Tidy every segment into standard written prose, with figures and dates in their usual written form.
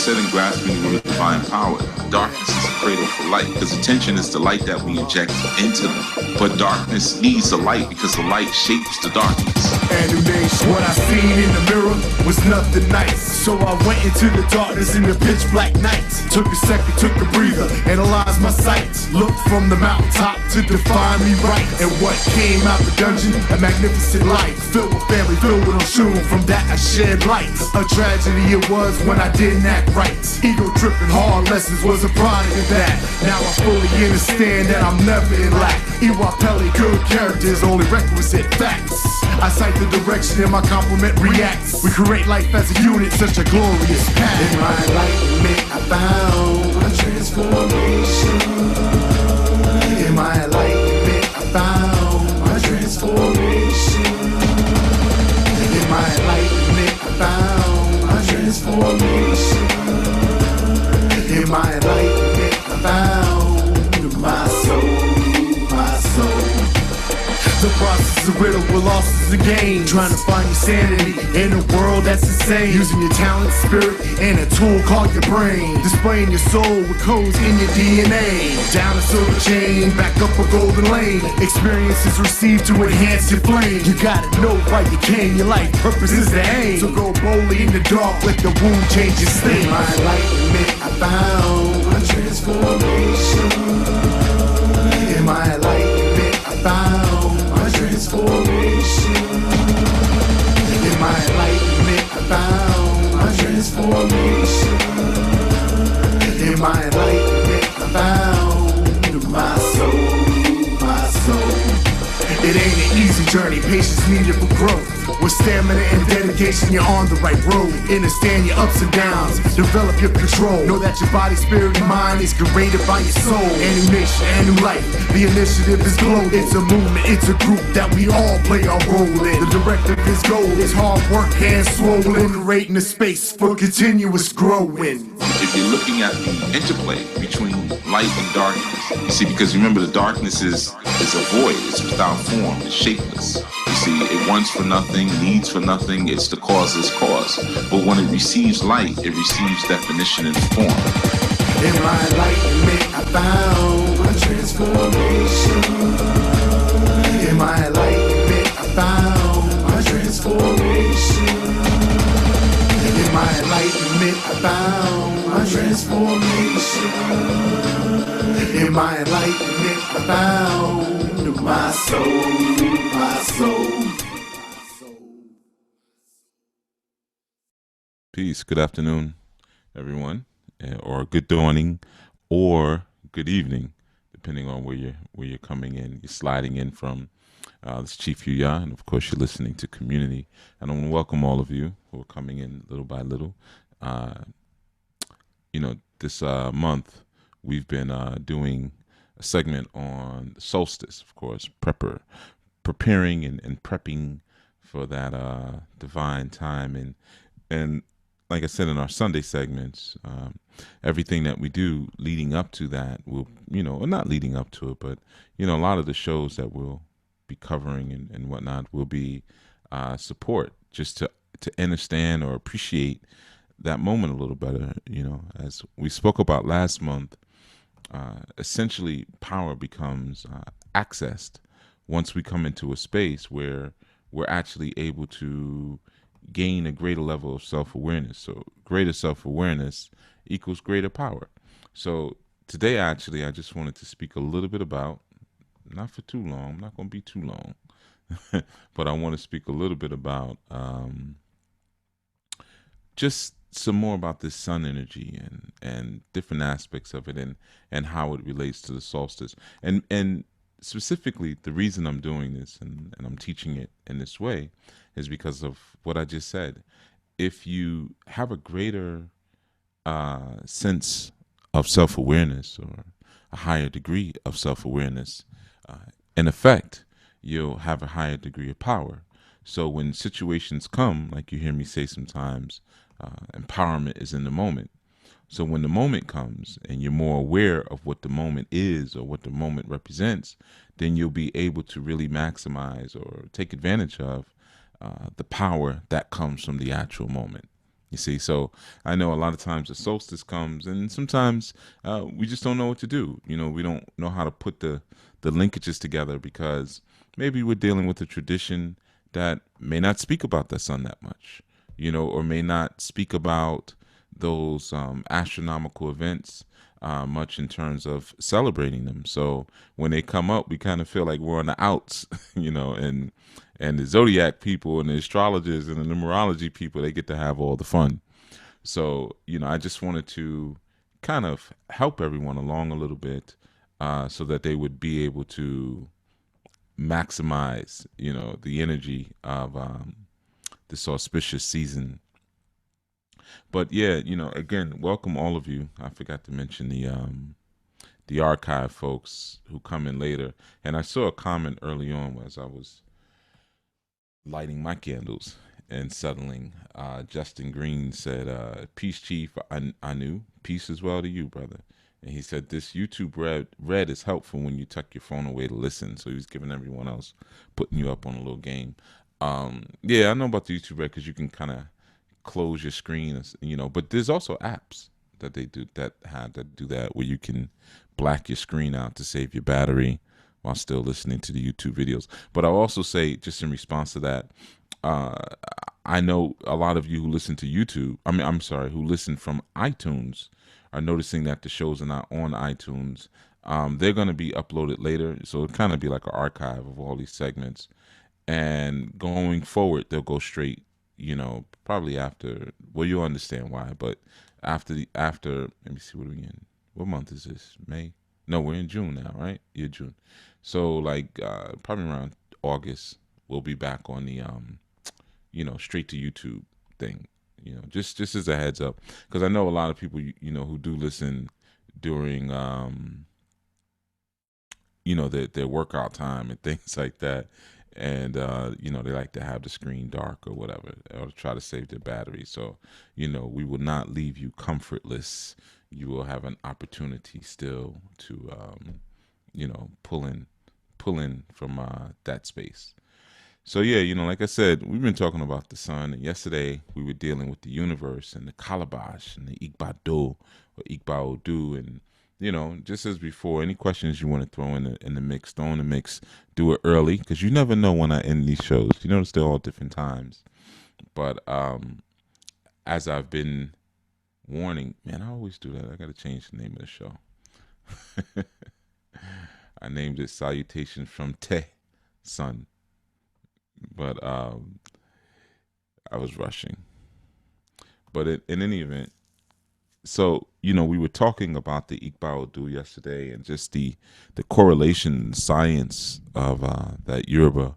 said in Grasping the Root of Divine Power, darkness is a cradle for light, because attention is the light that we inject into them. But darkness needs the light because the light shapes the darkness. Animation. What I seen in the mirror was nothing nice, so I went into the darkness in the pitch black night. Took a second, took a breather, analyzed my sights. Looked from the mountaintop to define me right. And what came out the dungeon, a magnificent life, filled with family, filled with Oshun. From that I shed light. A tragedy it was when I didn't act right. Ego tripping, hard lessons was a product of that. Now I fully understand that I'm never in lack. Iwapeli, good characters, only requisite facts. I cite the direction and my compliment reacts. We create life as a unit, such a glorious path. In my enlightenment I found my transformation. In my enlightenment I found my transformation. In my enlightenment I found my transformation. In my enlightenment I found my soul, my soul. The process is a riddle with losses a game. Trying to find your sanity in a world that's insane. Using your talent, spirit, and a tool called your brain. Displaying your soul with codes in your DNA. Down a silver chain, back up a golden lane. Experiences received to enhance your flame. You gotta know why you came, your life purpose is the aim. So go boldly in the dark, let the wound change your state. In my enlightenment I found my transformation. In my enlightenment I found my transformation. In my enlightenment I found my transformation. In my enlightenment I found my soul, my soul. It ain't an easy journey, patience needed for growth. With stamina and dedication, you're on the right road. Understand your ups and downs, develop your control. Know that your body, spirit, and mind is created by your soul. A new nation, a new life, the initiative is global. It's a movement, it's a group that we all play our role in. The directive is goal, it's hard work, hands swollen. Creating a space for continuous growing. If you're looking at the interplay between light and darkness, you see, because remember the darkness is a void, it's without form, it's shapeless. You see, it wants for nothing, needs for nothing, it's the causeless cause. But when it receives light, it receives definition and form. In my enlightenment I found my transformation. In my enlightenment I found my transformation. In my enlightenment I found my transformation. In my enlightenment I found my soul, my soul. Peace. Good afternoon, everyone, or good dawning, or good evening, depending on where you're coming in. You're sliding in from. This is Chief Yuya, and of course, you're listening to Community. And I want to welcome all of you who are coming in little by little. This month we've been doing a segment on the solstice, of course, preparing and prepping for that divine time, and like I said in our Sunday segments, everything that we do leading up to that will, or not leading up to it, but a lot of the shows that we'll be covering and whatnot will be support, just to understand or appreciate that moment a little better. As we spoke about last month, essentially power becomes accessed once we come into a space where we're actually able to gain a greater level of self-awareness. So greater self-awareness equals greater power. So today, actually, I just wanted to speak a little bit about, not for too long, I'm not going to be too long, but I want to speak a little bit about just some more about this sun energy and different aspects of it and how it relates to the solstice. And specifically, the reason I'm doing this and I'm teaching it in this way is because of what I just said. If you have a greater sense of self-awareness or a higher degree of self-awareness, in effect, you'll have a higher degree of power. So when situations come, like you hear me say sometimes, empowerment is in the moment. So when the moment comes and you're more aware of what the moment is or what the moment represents, then you'll be able to really maximize or take advantage of the power that comes from the actual moment. You see, so I know a lot of times the solstice comes, and sometimes we just don't know what to do. We don't know how to put the linkages together because maybe we're dealing with a tradition that may not speak about the sun that much, or may not speak about those astronomical events much in terms of celebrating them. So when they come up, we kind of feel like we're on the outs, and the zodiac people and the astrologers and the numerology people, they get to have all the fun. So, I just wanted to kind of help everyone along a little bit so that they would be able to maximize, the energy of this auspicious season. But yeah, again, welcome all of you. I forgot to mention the archive folks who come in later. And I saw a comment early on as I was lighting my candles and settling. Justin Green said, "Peace, Chief. I knew peace as well to you, brother." And he said, "This YouTube red is helpful when you tuck your phone away to listen." So he was giving everyone else, putting you up on a little game. Yeah, I know about the YouTube red because you can kind of close your screen, But there's also apps that they do that do that where you can black your screen out to save your battery while still listening to the YouTube videos. But I'll also say, just in response to that, I know a lot of you who listen to YouTube, I'm sorry, who listen from iTunes are noticing that the shows are not on iTunes. They're going to be uploaded later, so it'll kind of be like an archive of all these segments. And going forward, they'll go straight, probably after, well, you'll understand why, but after, let me see, what are we in? What month is this? May? No, we're in June now, right? Yeah, June. So like probably around August, we'll be back on the straight to YouTube thing. Just as a heads up, because I know a lot of people who do listen during their workout time and things like that, and they like to have the screen dark or whatever, or to try to save their battery. So we will not leave you comfortless. You will have an opportunity still to pull in from that space. So yeah, like I said, we've been talking about the sun, and yesterday we were dealing with the universe and the calabash and the Igbado or Igbaodu, and just as before, any questions you want to throw in the mix, throw in the mix. Do it early because you never know when I end these shows. You notice they're all different times, but as I've been warning, man, I always do that. I got to change the name of the show. I named it Salutations from Te Sun. But I was rushing. But in any event, so we were talking about the Igbaodu yesterday and just the correlation science of that Yoruba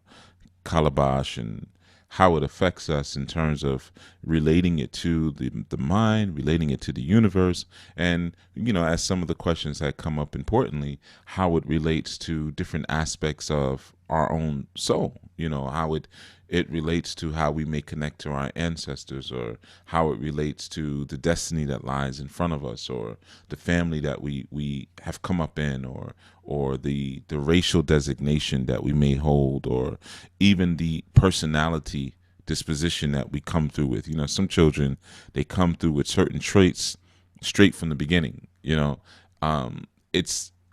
calabash and how it affects us in terms of relating it to the mind, relating it to the universe, and as some of the questions that come up importantly, how it relates to different aspects of our own soul, how it relates to how we may connect to our ancestors, or how it relates to the destiny that lies in front of us, or the family that we have come up in, or the racial designation that we may hold, or even the personality disposition that we come through with. Some children, they come through with certain traits straight from the beginning.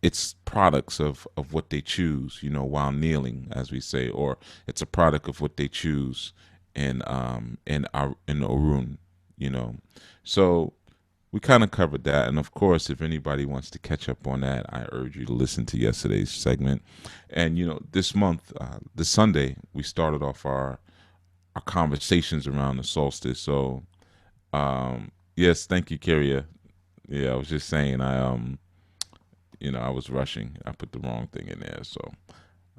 It's products of what they choose, while kneeling, as we say, or it's a product of what they choose in Orun, So we kind of covered that, and of course, if anybody wants to catch up on that, I urge you to listen to yesterday's segment. And this month, this Sunday, we started off our conversations around the solstice. So, yes, thank you, Carrier. Yeah, I was just saying, I was rushing. I put the wrong thing in there, so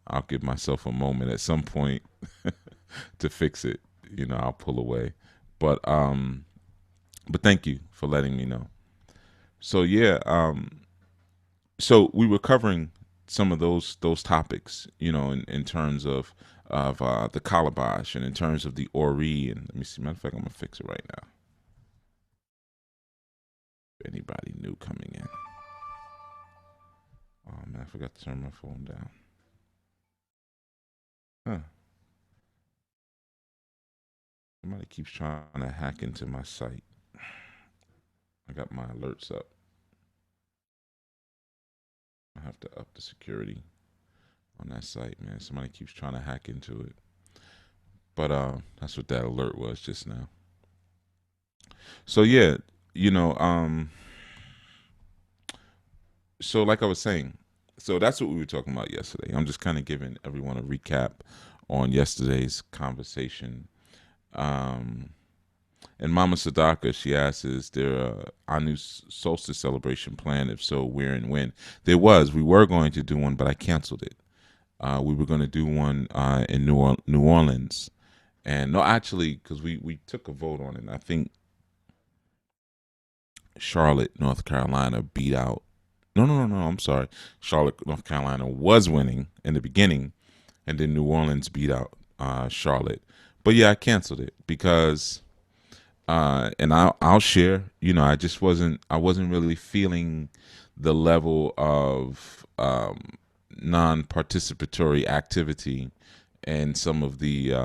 I'll give myself a moment at some point to fix it. I'll pull away, but thank you for letting me know. So yeah, so we were covering some of those topics, in terms of the calabash and in terms of the ori. And let me see. Matter of fact, I'm gonna fix it right now. If anybody new coming in. Oh man, I forgot to turn my phone down. Huh. Somebody keeps trying to hack into my site. I got my alerts up. I have to up the security on that site, man. Somebody keeps trying to hack into it. But that's what that alert was just now. So yeah, so like I was saying, so that's what we were talking about yesterday. I'm just kind of giving everyone a recap on yesterday's conversation. And Mama Sadaka, she asks, is there a new solstice celebration plan? If so, where and when? There was. We were going to do one, but I canceled it. We were going to do one in New Orleans. And no, actually, because we took a vote on it. I think Charlotte, North Carolina beat out. No, I'm sorry. Charlotte, North Carolina was winning in the beginning, and then New Orleans beat out Charlotte. But yeah, I canceled it because, and I'll share. I just wasn't really feeling the level of non-participatory activity and some of the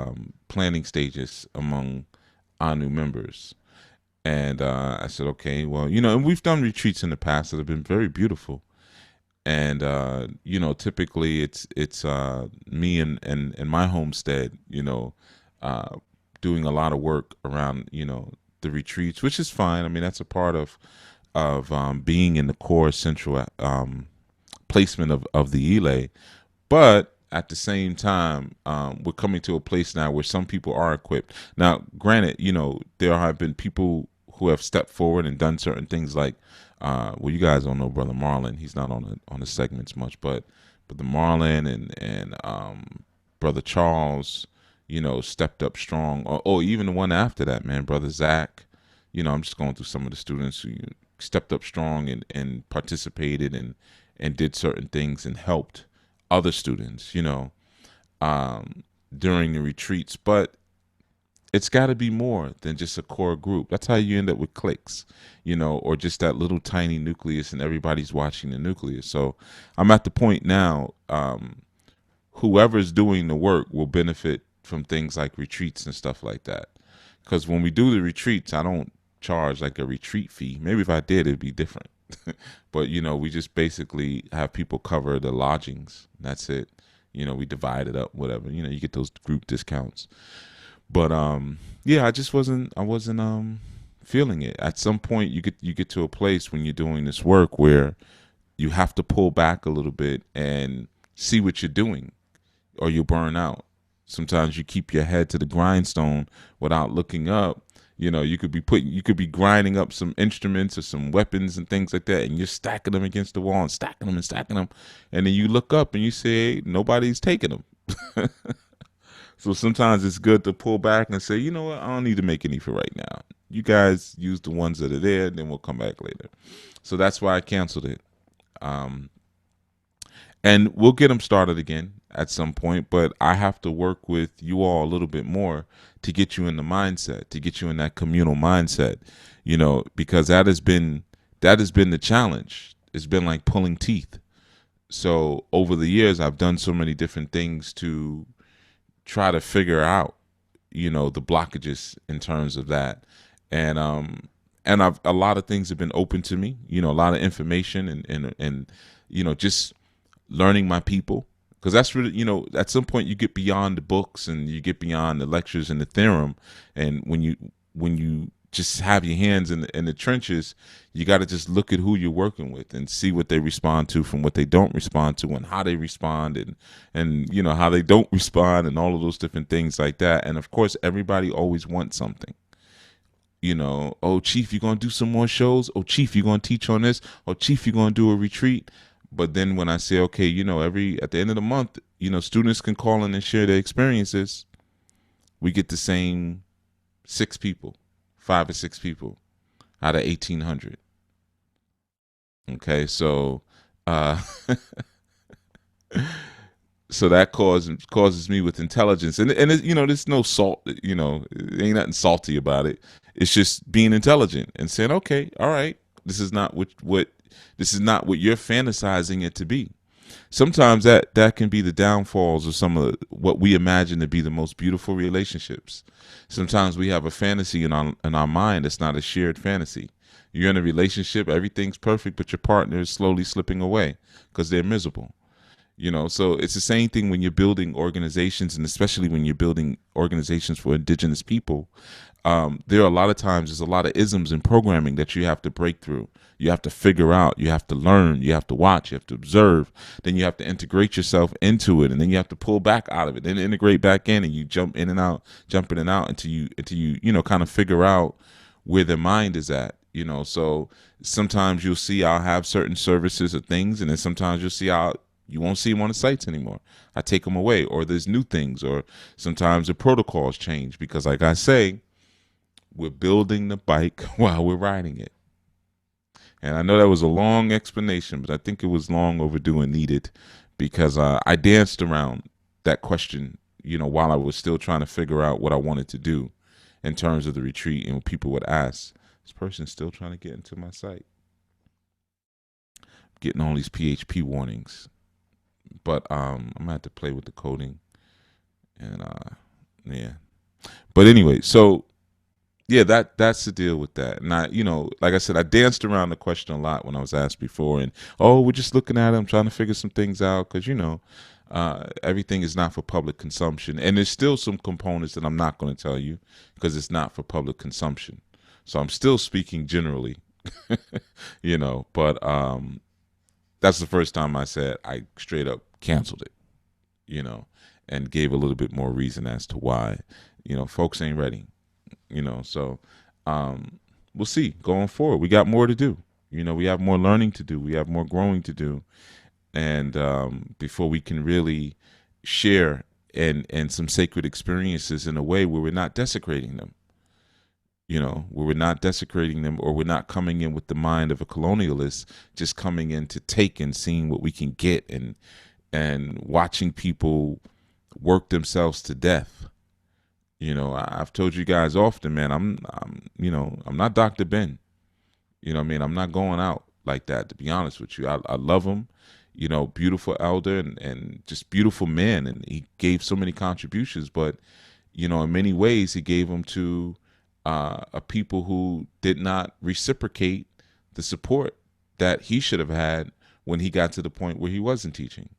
planning stages among our new members. And I said, okay, well, and we've done retreats in the past that have been very beautiful. And, typically it's me and my homestead, doing a lot of work around, the retreats, which is fine. I mean, that's a part of being in the core central placement of the Elay. But at the same time, we're coming to a place now where some people are equipped. Now, granted, there have been people who have stepped forward and done certain things like, well, you guys don't know Brother Marlon. He's not on the segments much, but the Marlon and Brother Charles, stepped up strong. Or even the one after that, man, Brother Zach. I'm just going through some of the students who stepped up strong and participated and did certain things and helped other students, during the retreats. But it's got to be more than just a core group. That's how you end up with cliques, or just that little tiny nucleus and everybody's watching the nucleus. So I'm at the point now, whoever's doing the work will benefit from things like retreats and stuff like that. Because when we do the retreats, I don't charge like a retreat fee. Maybe if I did, it'd be different. But, we just basically have people cover the lodgings. That's it. We divide it up, whatever. You get those group discounts. But yeah, I wasn't feeling it. At some point you get to a place when you're doing this work where you have to pull back a little bit and see what you're doing, or you'll burn out. Sometimes you keep your head to the grindstone without looking up. You could be grinding up some instruments or some weapons and things like that, and you're stacking them against the wall and stacking them, and then you look up and you say, hey, nobody's taking them. So sometimes it's good to pull back and say, you know what, I don't need to make any for right now. You guys use the ones that are there, and then we'll come back later. So that's why I canceled it. And we'll get them started again at some point, but I have to work with you all a little bit more to get you in the mindset, to get you in that communal mindset, because that has been the challenge. It's been like pulling teeth. So over the years, I've done so many different things to try to figure out, the blockages in terms of that. And a lot of things have been open to me, a lot of information and just learning my people. Because that's really, at some point you get beyond the books and you get beyond the lectures and the theorem. And when you just have your hands in the trenches, you got to just look at who you're working with and see what they respond to from what they don't respond to, and how they respond and how they don't respond, and all of those different things like that. And of course, everybody always wants something. Oh, Chief, you're going to do some more shows? Oh, Chief, you're going to teach on this? Oh, Chief, you're going to do a retreat? But then when I say, okay, at the end of the month, students can call in and share their experiences, we get the same 5 or 6 people out of 1,800. Okay, so so that causes me with intelligence, and there's no salt, it ain't nothing salty about it. It's just being intelligent and saying, okay, all right, this is not what you're fantasizing it to be. sometimes that can be the downfalls of some of what we imagine to be the most beautiful relationships. Sometimes we have a fantasy in our mind that's not a shared fantasy. You're in a relationship, everything's perfect, but your partner is slowly slipping away because they're miserable. So it's the same thing when you're building organizations, and especially when you're building organizations for indigenous people. There are a lot of times, there's a lot of isms in programming that you have to break through. You have to figure out, you have to learn, you have to watch, you have to observe, then you have to integrate yourself into it, and then you have to pull back out of it, then integrate back in, and you jump in and out until you kind of figure out where their mind is at. So sometimes you'll see I'll have certain services or things, and then sometimes you'll see you won't see them on the sites anymore. I take them away, or there's new things, or sometimes the protocols change because, like I say, we're building the bike while we're riding it. And I know that was a long explanation, but I think it was long overdue and needed because I danced around that question, while I was still trying to figure out what I wanted to do in terms of the retreat. And people would ask, this person's still trying to get into my site. Getting all these PHP warnings. But I'm going to have to play with the coding. And yeah. But anyway, so yeah, that's the deal with that. And I, like I said, I danced around the question a lot when I was asked before. And, we're just looking at it. I'm trying to figure some things out because, everything is not for public consumption. And there's still some components that I'm not going to tell you because it's not for public consumption. So I'm still speaking generally, but that's the first time I said I straight up canceled it, and gave a little bit more reason as to why, folks ain't ready. So we'll see going forward. We got more to do. We have more learning to do. We have more growing to do. And before we can really share and some sacred experiences in a way where we're not desecrating them, where we're not desecrating them, or we're not coming in with the mind of a colonialist, just coming in to take and seeing what we can get and watching people work themselves to death. I've told you guys often, man, I'm not Dr. Ben. I'm not going out like that, to be honest with you. I love him, beautiful elder and just beautiful man. And he gave so many contributions, but, in many ways he gave them to a people who did not reciprocate the support that he should have had when he got to the point where he wasn't teaching,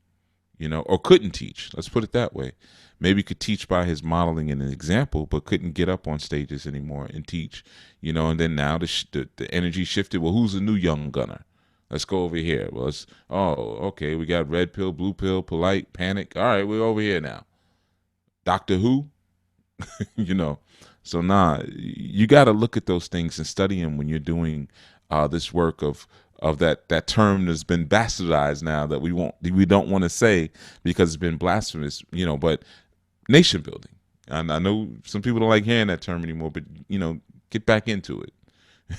or couldn't teach. Let's put it that way. Maybe could teach by his modeling and an example, but couldn't get up on stages anymore and teach, and then now the energy shifted. Well, who's the new young gunner? Let's go over here. Well, okay, we got red pill, blue pill, polite, panic. All right, we're over here now. Doctor Who? So you got to look at those things and study them when you're doing this work of that term that's been bastardized now that we don't want to say because it's been blasphemous, but nation building. And I know some people don't like hearing that term anymore, but get back into it.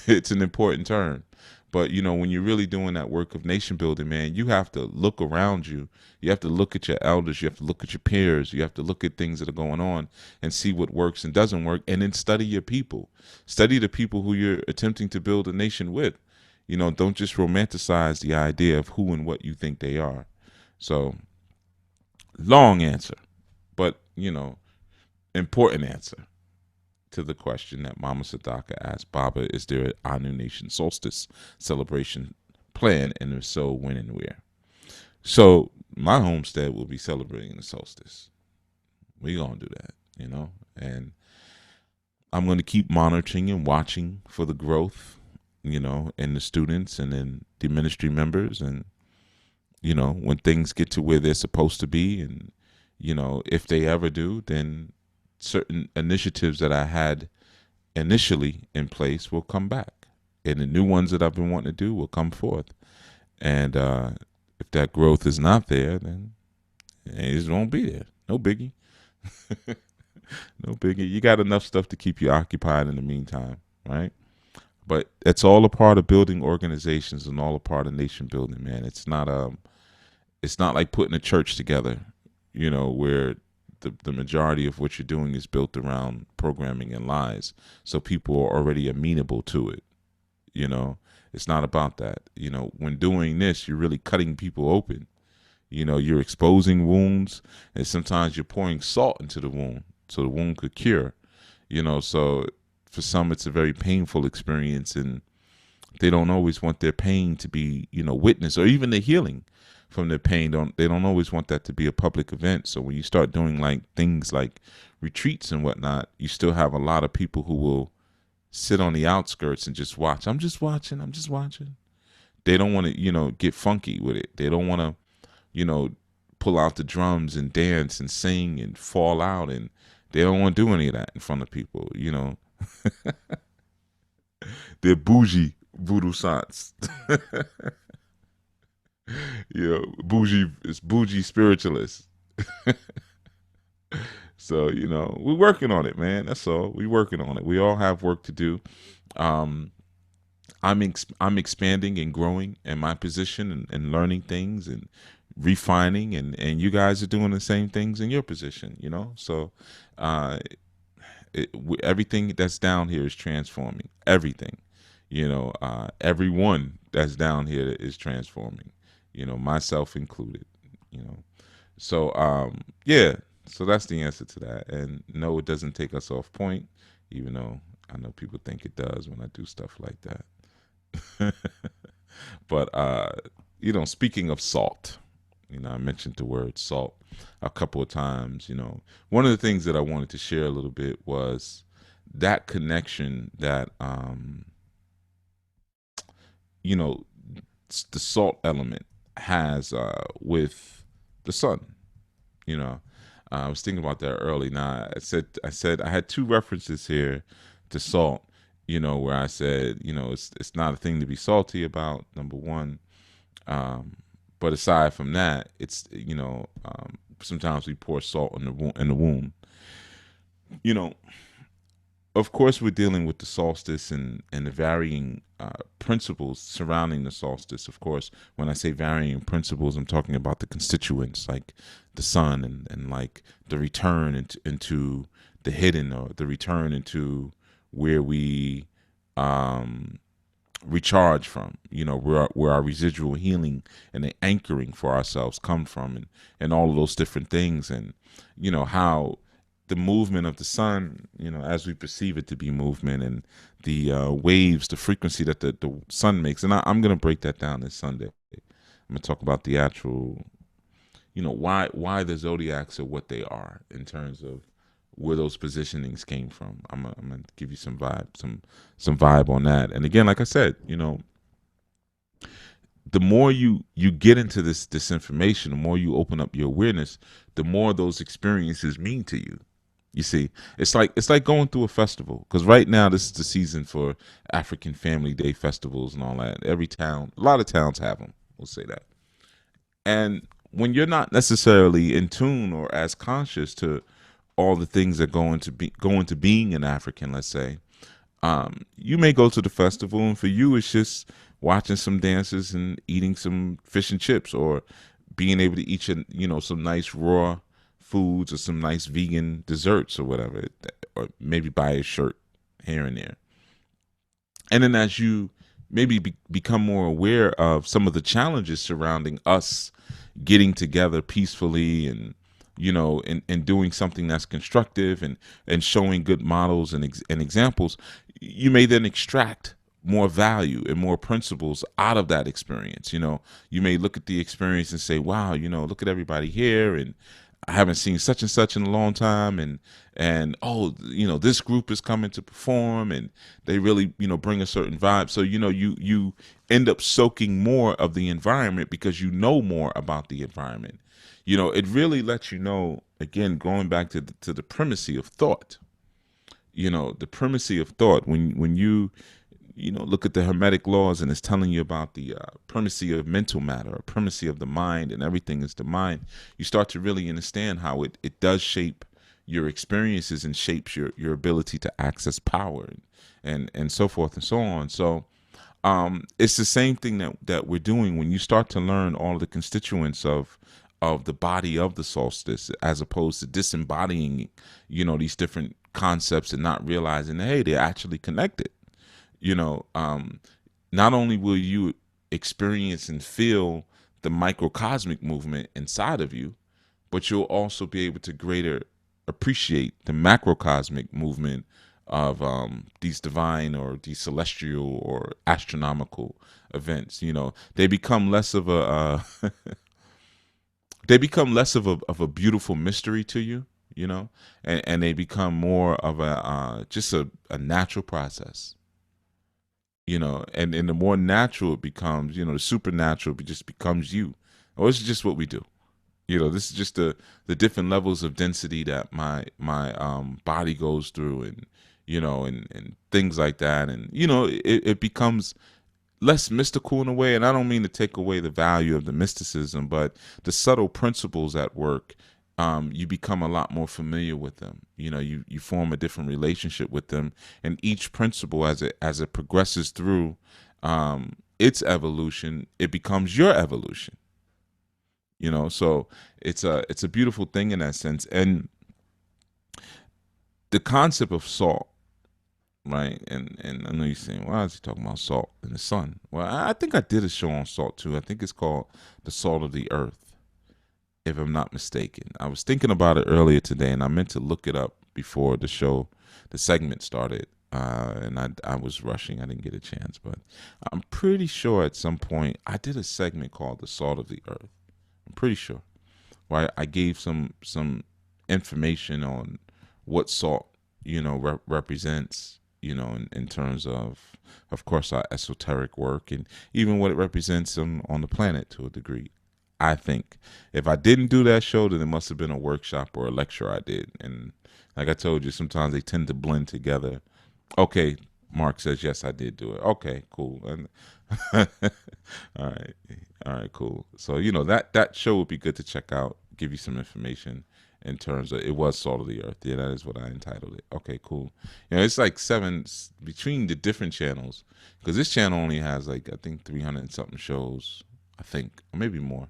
It's an important term. But when you're really doing that work of nation building, man, you have to look around you. You have to look at your elders. You have to look at your peers. You have to look at things that are going on and see what works and doesn't work, and then study your people. Study the people who you're attempting to build a nation with. Don't just romanticize the idea of who and what you think they are. So, long answer, but, important answer to the question that Mama Sadaka asked Baba: is there an Anu Nation Solstice celebration plan, and if so, when and where? So my homestead will be celebrating the solstice. We're going to do that, and I'm going to keep monitoring and watching for the growth, and the students and then the ministry members, and, when things get to where they're supposed to be, and, if they ever do, then certain initiatives that I had initially in place will come back, and the new ones that I've been wanting to do will come forth. And if that growth is not there, then it just won't be there. No biggie. No biggie. You got enough stuff to keep you occupied in the meantime, right? But it's all a part of building organizations and all a part of nation building, man. It's not like putting a church together, where the majority of what you're doing is built around programming and lies. So people are already amenable to it. It's not about that. When doing this, you're really cutting people open. You know, you're exposing wounds, and sometimes you're pouring salt into the wound so the wound could cure. You know, so for some it's a very painful experience, and they don't always want their pain to be, you know, witnessed, or even the healing from their pain. They don't always want that to be a public event. So when you start doing like things like retreats and whatnot, you still have a lot of people who will sit on the outskirts and just watch. I'm just watching. I'm just watching. They don't want to, you know, get funky with it. They don't want to, you know, pull out the drums and dance and sing and fall out, and they don't want to do any of that in front of people, you know. They're bougie voodoo sants. You know, bougie spiritualists. So, you know, we're working on it, man. That's all. We're working on it. We all have work to do. I'm expanding and growing in my position, and learning things and refining, and you guys are doing the same things in your position, you know. So everything that's down here is transforming. Everything, you know, everyone that's down here is transforming, you know, myself included, you know. So yeah, so that's the answer to that. And no, it doesn't take us off point, even though I know people think it does when I do stuff like that. But you know, speaking of salt, you know, I mentioned the word salt a couple of times. You know, one of the things that I wanted to share a little bit was that connection that you know, the salt element has with the sun. You know, I was thinking about that early. Now, I said I had two references here to salt. You know, where I said, you know, it's not a thing to be salty about. Number one, but aside from that, it's, you know, sometimes we pour salt in the wound. You know, of course, we're dealing with the solstice and the varying principles surrounding the solstice. Of course, when I say varying principles, I'm talking about the constituents, like the sun, and like the return into the hidden, or the return into where we recharge from, you know, where our residual healing and the anchoring for ourselves come from, and all of those different things. And, you know, how the movement of the sun, you know, as we perceive it to be movement, and the waves, the frequency that the sun makes. And I'm going to break that down this Sunday. I'm going to talk about the actual, you know, why the zodiacs are what they are in terms of where those positionings came from. I'm gonna give you some vibe on that. And again, like I said, you know, the more you get into this information, the more you open up your awareness, the more those experiences mean to you. You see, it's like going through a festival, because right now this is the season for African Family Day festivals and all that. Every town, a lot of towns have them. We'll say that. And when you're not necessarily in tune or as conscious to all the things that go into being an African, let's say, you may go to the festival, and for you it's just watching some dances and eating some fish and chips, or being able to eat, you know, some nice raw foods or some nice vegan desserts or whatever, or maybe buy a shirt here and there. And then as you maybe become more aware of some of the challenges surrounding us getting together peacefully, and, you know, and doing something that's constructive, and showing good models and examples, you may then extract more value and more principles out of that experience. You know, you may look at the experience and say, wow, you know, look at everybody here, and I haven't seen such and such in a long time, and oh, you know, this group is coming to perform, and they really, you know, bring a certain vibe. So, you know, you end up soaking more of the environment because you know more about the environment. You know, it really lets you know, again, going back to the primacy of thought. You know, the primacy of thought, when you know, look at the Hermetic laws, and it's telling you about the primacy of mental matter, or primacy of the mind, and everything is the mind, you start to really understand how it does shape your experiences, and shapes your ability to access power, and so forth and so on. So it's the same thing that we're doing when you start to learn all of the constituents of the body of the solstice, as opposed to disembodying, you know, these different concepts and not realizing that, hey, they're actually connected. You know, not only will you experience and feel the microcosmic movement inside of you, but you'll also be able to greater appreciate the macrocosmic movement of these divine or these celestial or astronomical events. You know, they become less of a they become less of a beautiful mystery to you. You know, and they become more of a just a natural process. You know, and the more natural it becomes, you know, the supernatural just becomes you. Or it's just what we do. You know, this is just the different levels of density that my body goes through, and you know, and things like that, and you know, it becomes less mystical in a way. And I don't mean to take away the value of the mysticism, but the subtle principles at work, you become a lot more familiar with them. You know, you form a different relationship with them, and each principle, as it progresses through its evolution, it becomes your evolution. You know, so it's a beautiful thing in that sense. And the concept of salt, right? And I know you're saying, why is he talking about salt in the sun? Well, I think I did a show on salt too. I think it's called The Salt of the Earth, if I'm not mistaken. I was thinking about it earlier today, and I meant to look it up before the segment started. And I was rushing. I didn't get a chance, but I'm pretty sure at some point I did a segment called The Salt of the Earth. I'm pretty sure. Where I gave some information on what salt, you know, represents, you know, in terms of course, our esoteric work, and even what it represents on the planet to a degree. I think if I didn't do that show, then it must have been a workshop or a lecture I did. And like I told you, sometimes they tend to blend together. Okay, Mark says, yes, I did do it. Okay, cool. And all right, cool. So, you know, that show would be good to check out, give you some information in terms of, it was Salt of the Earth. Yeah, that is what I entitled it. Okay, cool. You know, it's like 7 between the different channels, because this channel only has like, I think 300 and something shows, I think, or maybe more.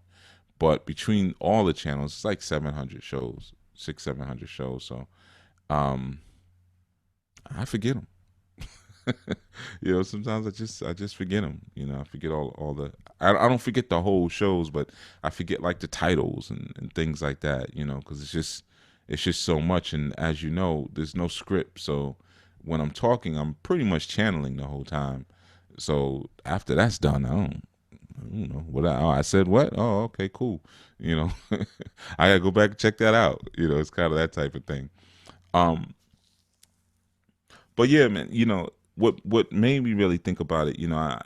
But between all the channels, it's like 700 shows, 700 shows. So, I forget them. You know, sometimes I just forget them. You know, I forget all the. I don't forget the whole shows, but I forget like the titles and things like that. You know, because it's just so much. And as you know, there's no script. So when I'm talking, I'm pretty much channeling the whole time. So after that's done, I don't know what I said. What? Oh, okay, cool. You know, I gotta go back and check that out. You know, it's kind of that type of thing. But yeah, man, you know, what made me really think about it, you know,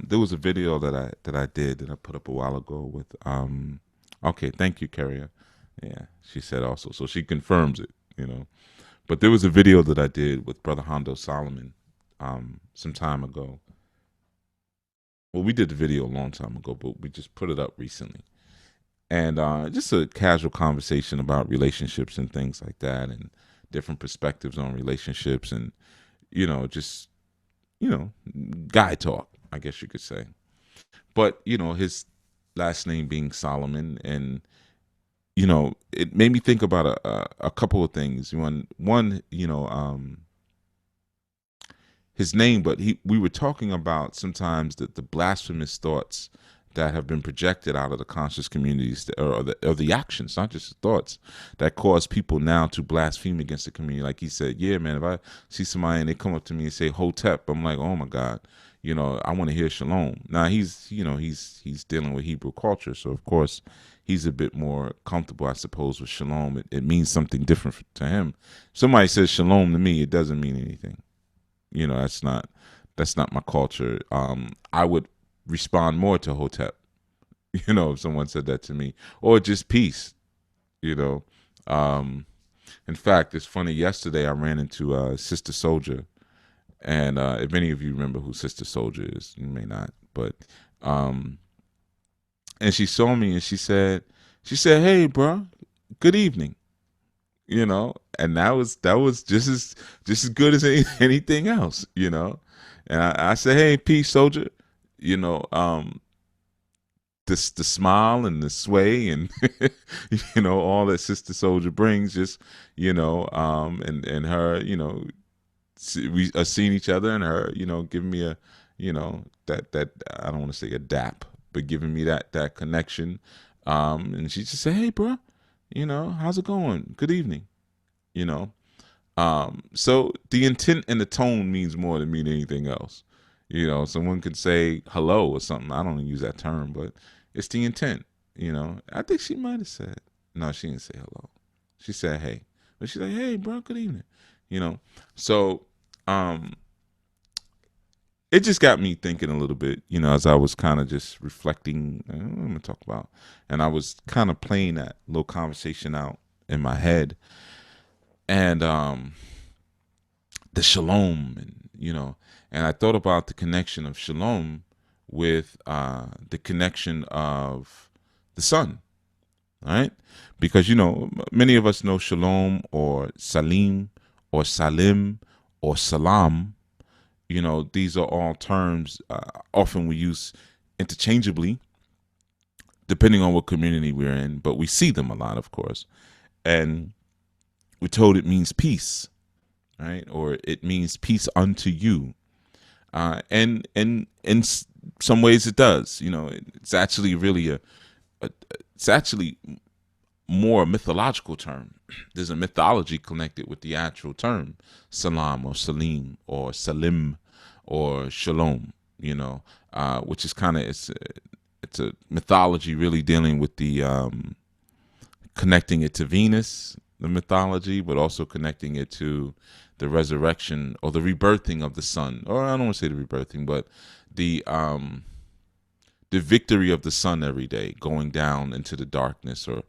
there was a video that I did that I put up a while ago with okay, thank you, Carrier. Yeah, she said also, so she confirms it, you know. But there was a video that I did with Brother Hondo Solomon some time ago. Well, we did the video a long time ago, but we just put it up recently. And just a casual conversation about relationships and things like that, and different perspectives on relationships, and you know, just, you know, guy talk, I guess you could say. But you know, his last name being Solomon, and you know, it made me think about a couple of things. One, you know, his name, but we were talking about sometimes the blasphemous thoughts that have been projected out of the conscious communities, or the actions, not just the thoughts, that cause people now to blaspheme against the community. Like he said, yeah, man, if I see somebody and they come up to me and say Hotep, I'm like, oh my God, you know, I want to hear Shalom. Now he's dealing with Hebrew culture, so of course he's a bit more comfortable, I suppose, with Shalom. It means something different to him. Somebody says Shalom to me, it doesn't mean anything. You know, that's not my culture. I would respond more to Hotep, you know, if someone said that to me, or just peace, you know. In fact, it's funny, yesterday I ran into Sister Soldier, and if any of you remember who Sister Soldier is, you may not, but and she saw me and she said, hey bro, good evening, you know. And that was just as good as anything else, you know. And I said, hey, peace, soldier. You know, the smile and the sway and you know, all that Sister Soldier brings, just, you know, and her, you know, we are seeing each other, and her, you know, giving me a, you know, that I don't want to say a dap, but giving me that connection. And she just said, "Hey, bro, how's it going? Good evening." You know, so the intent and the tone means more than anything else. Someone could say hello or something. I don't use that term, but it's the intent. I think she might have said, no, she didn't say hello. She said, hey, but she's like, hey, bro, good evening. So, it just got me thinking a little bit, as I was kind of just reflecting, what I'm going to talk about. And I was kind of playing that little conversation out in my head. And, the shalom, and I thought about the connection of shalom with the connection of the sun, right? Because many of us know shalom or salim or salim or salam. These are all terms often we use interchangeably depending on what community we're in, but we see them a lot, of course, and we're told it means peace. Right, or it means peace unto you, and in some ways it does. It's actually really it's actually more a mythological term. There's a mythology connected with the actual term salam or salim or salim or shalom. Which is kind of it's a mythology really dealing with the connecting it to Venus, the mythology, but also connecting it to the resurrection or the rebirthing of the sun. Or I don't want to say the rebirthing, but the victory of the sun every day, going down into the darkness or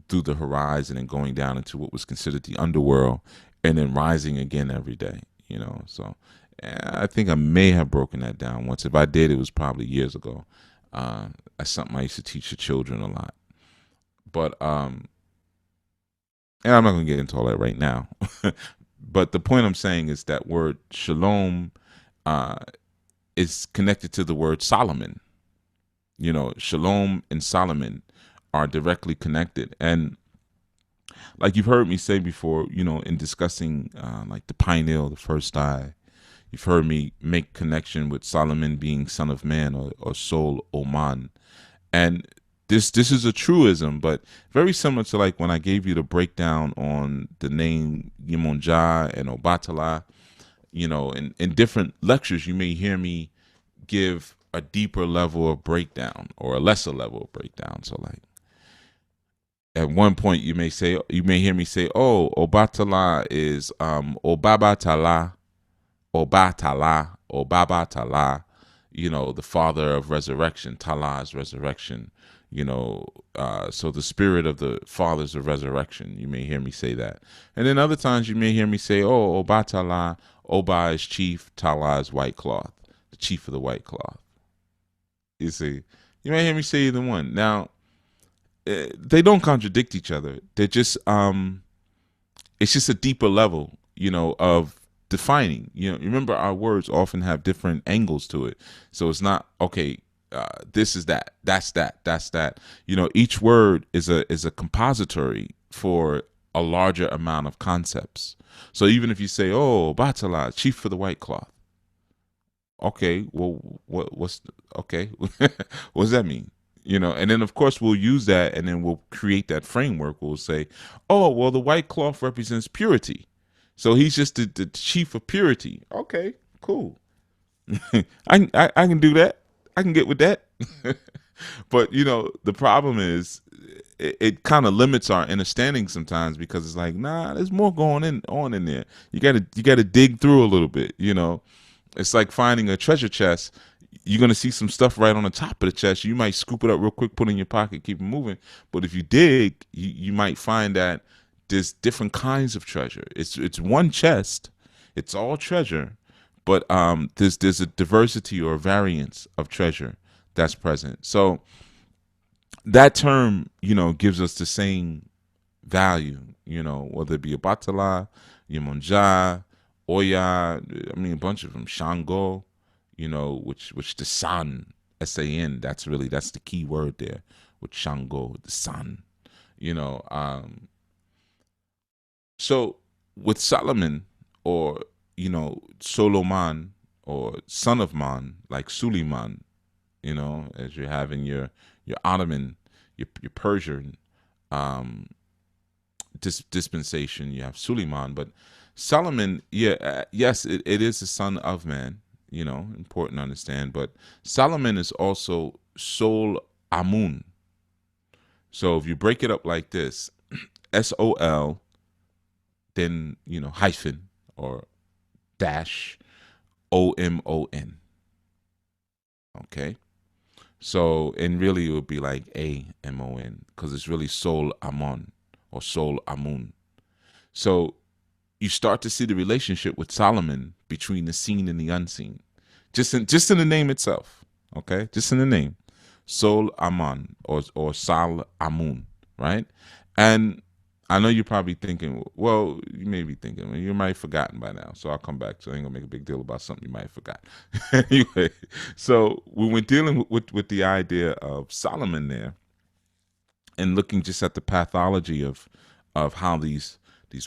through the horizon and going down into what was considered the underworld and then rising again every day, So I think I may have broken that down once. If I did, it was probably years ago. That's something I used to teach the children a lot. But and I'm not going to get into all that right now. But the point I'm saying is that word shalom is connected to the word Solomon. Shalom and Solomon are directly connected. And like you've heard me say before, in discussing like the pineal, the first eye, you've heard me make connection with Solomon being son of man or soul Oman. And this is a truism, but very similar to like when I gave you the breakdown on the name Yemonja and Obatala. In different lectures, you may hear me give a deeper level of breakdown or a lesser level of breakdown. So like at one point you may hear me say, oh, Obatala is Obabatala, Obabatala, the father of resurrection. Tala is resurrection. So the spirit of the fathers of resurrection, you may hear me say that. And then other times you may hear me say, oh, Obatala, Oba is chief, Tala is white cloth, the chief of the white cloth. You see, you may hear me say either one. Now, they don't contradict each other. They're just, it's just a deeper level, of defining. Remember our words often have different angles to it. So it's not, okay, this is that, that's that. Each word is a compository for a larger amount of concepts. So even if you say, oh, Batala, chief for the white cloth. Okay, well, what's okay? What does that mean? And then of course we'll use that, and then we'll create that framework. We'll say, oh, well, the white cloth represents purity, so he's just the chief of purity. Okay, cool. I can do that. I can get with that. But the problem is it kind of limits our understanding sometimes, because it's like, nah, there's more going on in there. You gotta dig through a little bit. It's like finding a treasure chest. You're going to see some stuff right on the top of the chest. You might scoop it up real quick, put it in your pocket, keep it moving. But if you dig, you might find that there's different kinds of treasure. It's one chest. It's all treasure. But there's a diversity or a variance of treasure that's present. So that term, gives us the same value, whether it be a Batala, Yemonja, Oya, a bunch of them, Shango, which the sun, S-A-N, that's the key word there, with Shango, the sun, So with Solomon, or, Solomon, or son of Man, like Suleiman, as you're having your Ottoman, your Persian dispensation. You have Suleiman, but Solomon, yes, it is the son of man. Important to understand. But Solomon is also Sol Amun. So if you break it up like this, SOL, then hyphen or dash OMON. Okay. So, and really it would be like AMON, because it's really Sol Amon or Sol Amun. So you start to see the relationship with Solomon between the seen and the unseen, just in the name itself. Okay, just in the name, Sol Amon or Sal Amun, right? And I know you're probably thinking, well, you may be thinking, well, you might have forgotten by now, so I'll come back. So I ain't gonna make a big deal about something you might have forgot. Anyway, so when we're dealing with the idea of Solomon there, and looking just at the pathology of how these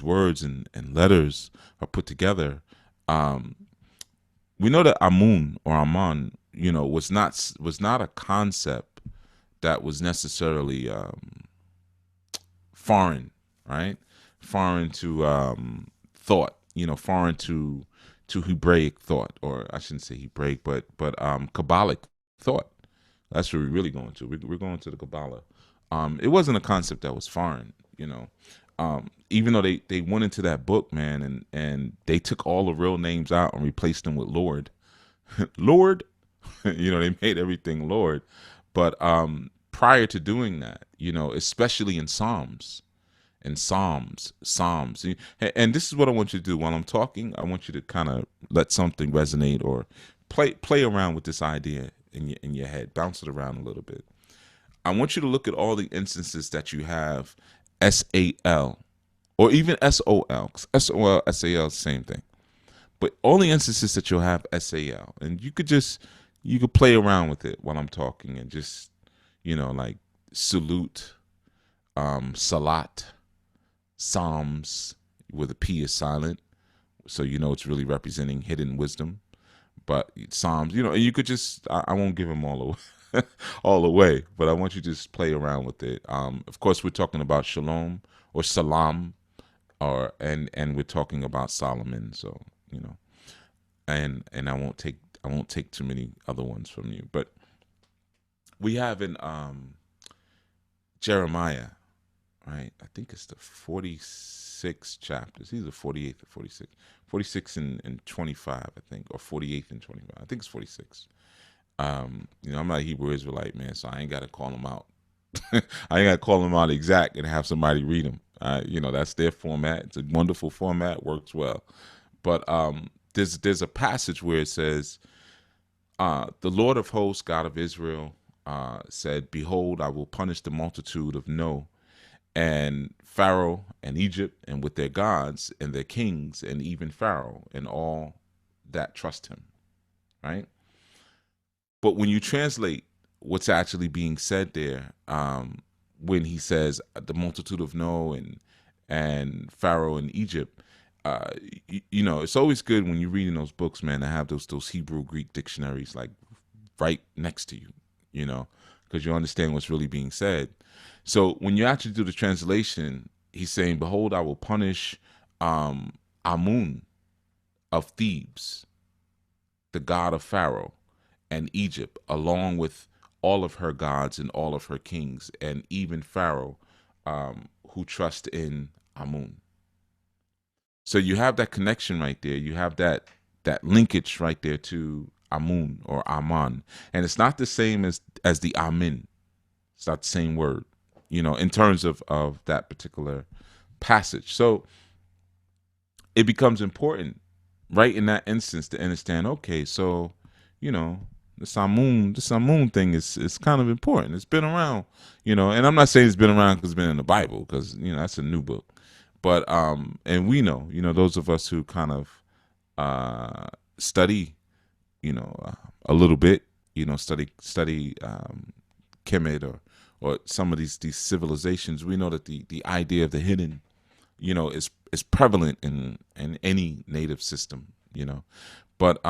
words and letters are put together, we know that Amun or Amon, was not a concept that was necessarily foreign, right? Foreign to thought, foreign to Hebraic thought, or I shouldn't say Hebraic, but Kabbalic thought. That's what we're really going to. We're going to the Kabbalah. It wasn't a concept that was foreign, even though they went into that book, man, and they took all the real names out and replaced them with Lord. Lord, they made everything Lord. But prior to doing that, especially in Psalms, and Psalms, and this is what I want you to do while I'm talking. I want you to kind of let something resonate or play around with this idea in your head, bounce it around a little bit. I want you to look at all the instances that you have SAL or even SOL. SOL, SAL, same thing. But all the instances that you'll have SAL, and you could play around with it while I'm talking, and just like salute, salat, Psalms, where the P is silent, so it's really representing hidden wisdom. But Psalms, and you could just, I won't give them all away, but I want you to just play around with it. Of course, we're talking about Shalom or Salam, and we're talking about Solomon. So and I won't take too many other ones from you. But we have in Jeremiah, right? I think it's the 46 chapters. These are 48 or 46. 46 and 25, I think, or 48 and 25. I think it's 46. I'm not a Hebrew Israelite, man, so I ain't got to call them out. I ain't got to call them out exact and have somebody read them. That's their format. It's a wonderful format, works well. But there's a passage where it says, the Lord of hosts, God of Israel, said, behold, I will punish the multitude of No, and Pharaoh and Egypt, and with their gods and their kings, and even Pharaoh and all that trust him, right? But when you translate what's actually being said there, when he says the multitude of No and Pharaoh and Egypt, it's always good when you're reading those books, man, to have those Hebrew Greek dictionaries like right next to you, because you understand what's really being said. So when you actually do the translation, he's saying, behold, I will punish Amun of Thebes, the god of Pharaoh, and Egypt, along with all of her gods and all of her kings, and even Pharaoh, who trust in Amun. So you have that connection right there. You have that linkage right there to Amun or Amon. And it's not the same as the Amin. It's not the same word, in terms of that particular passage. So it becomes important right in that instance to understand, okay, so, the Amun thing is kind of important. It's been around, and I'm not saying it's been around because it's been in the Bible, because, that's a new book. But, and we know, those of us who kind of study, a little bit, study Kemet or some of these civilizations, we know that the idea of the hidden, is prevalent in any native system, But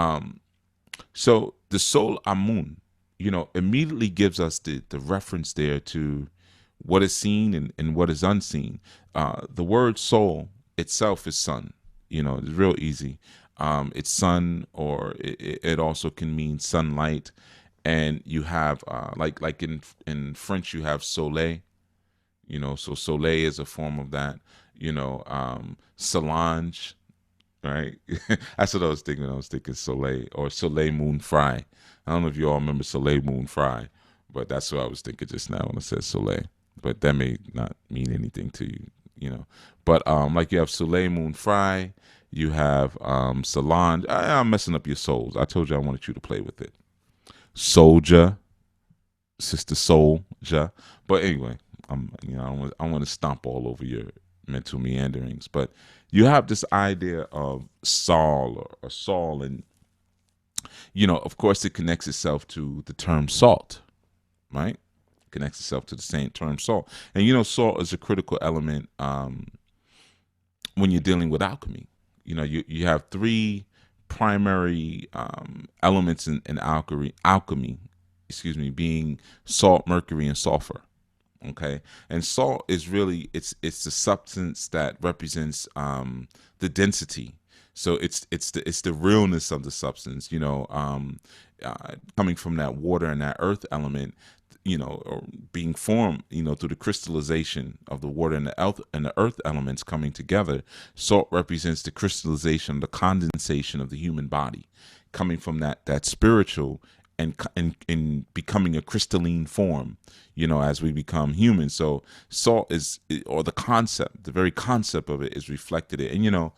so the Sol Amun, immediately gives us the reference there to what is seen and what is unseen. The word soul itself is sun. It's real easy. It's sun, or it also can mean sunlight. And you have like in French you have soleil. So soleil is a form of that. Solange, right? That's what I was thinking. I was thinking Soleil, or Soleil Moon Fry. I don't know if you all remember Soleil Moon Fry, but that's what I was thinking just now when I said Soleil. But that may not mean anything to you. But like you have Soleil Moon Fry, you have Solange. I'm messing up your souls. I told you I wanted you to play with it. Soldier, Sister Soldier. But anyway, I want to stomp all over your mental meanderings. But you have this idea of Saul or Saul, and of course it connects itself to the term salt, right? It connects itself to the same term salt. And salt is a critical element when you're dealing with alchemy. You have three primary elements in alchemy, being salt, mercury, and sulfur. Okay, and salt is really it's the substance that represents the density. So it's the realness of the substance. Coming from that water and that earth element, or being formed, through the crystallization of the water and the earth elements coming together. Salt represents the crystallization, the condensation of the human body, coming from that spiritual and becoming a crystalline form, as we become human. So salt or the very concept of it is reflected in. And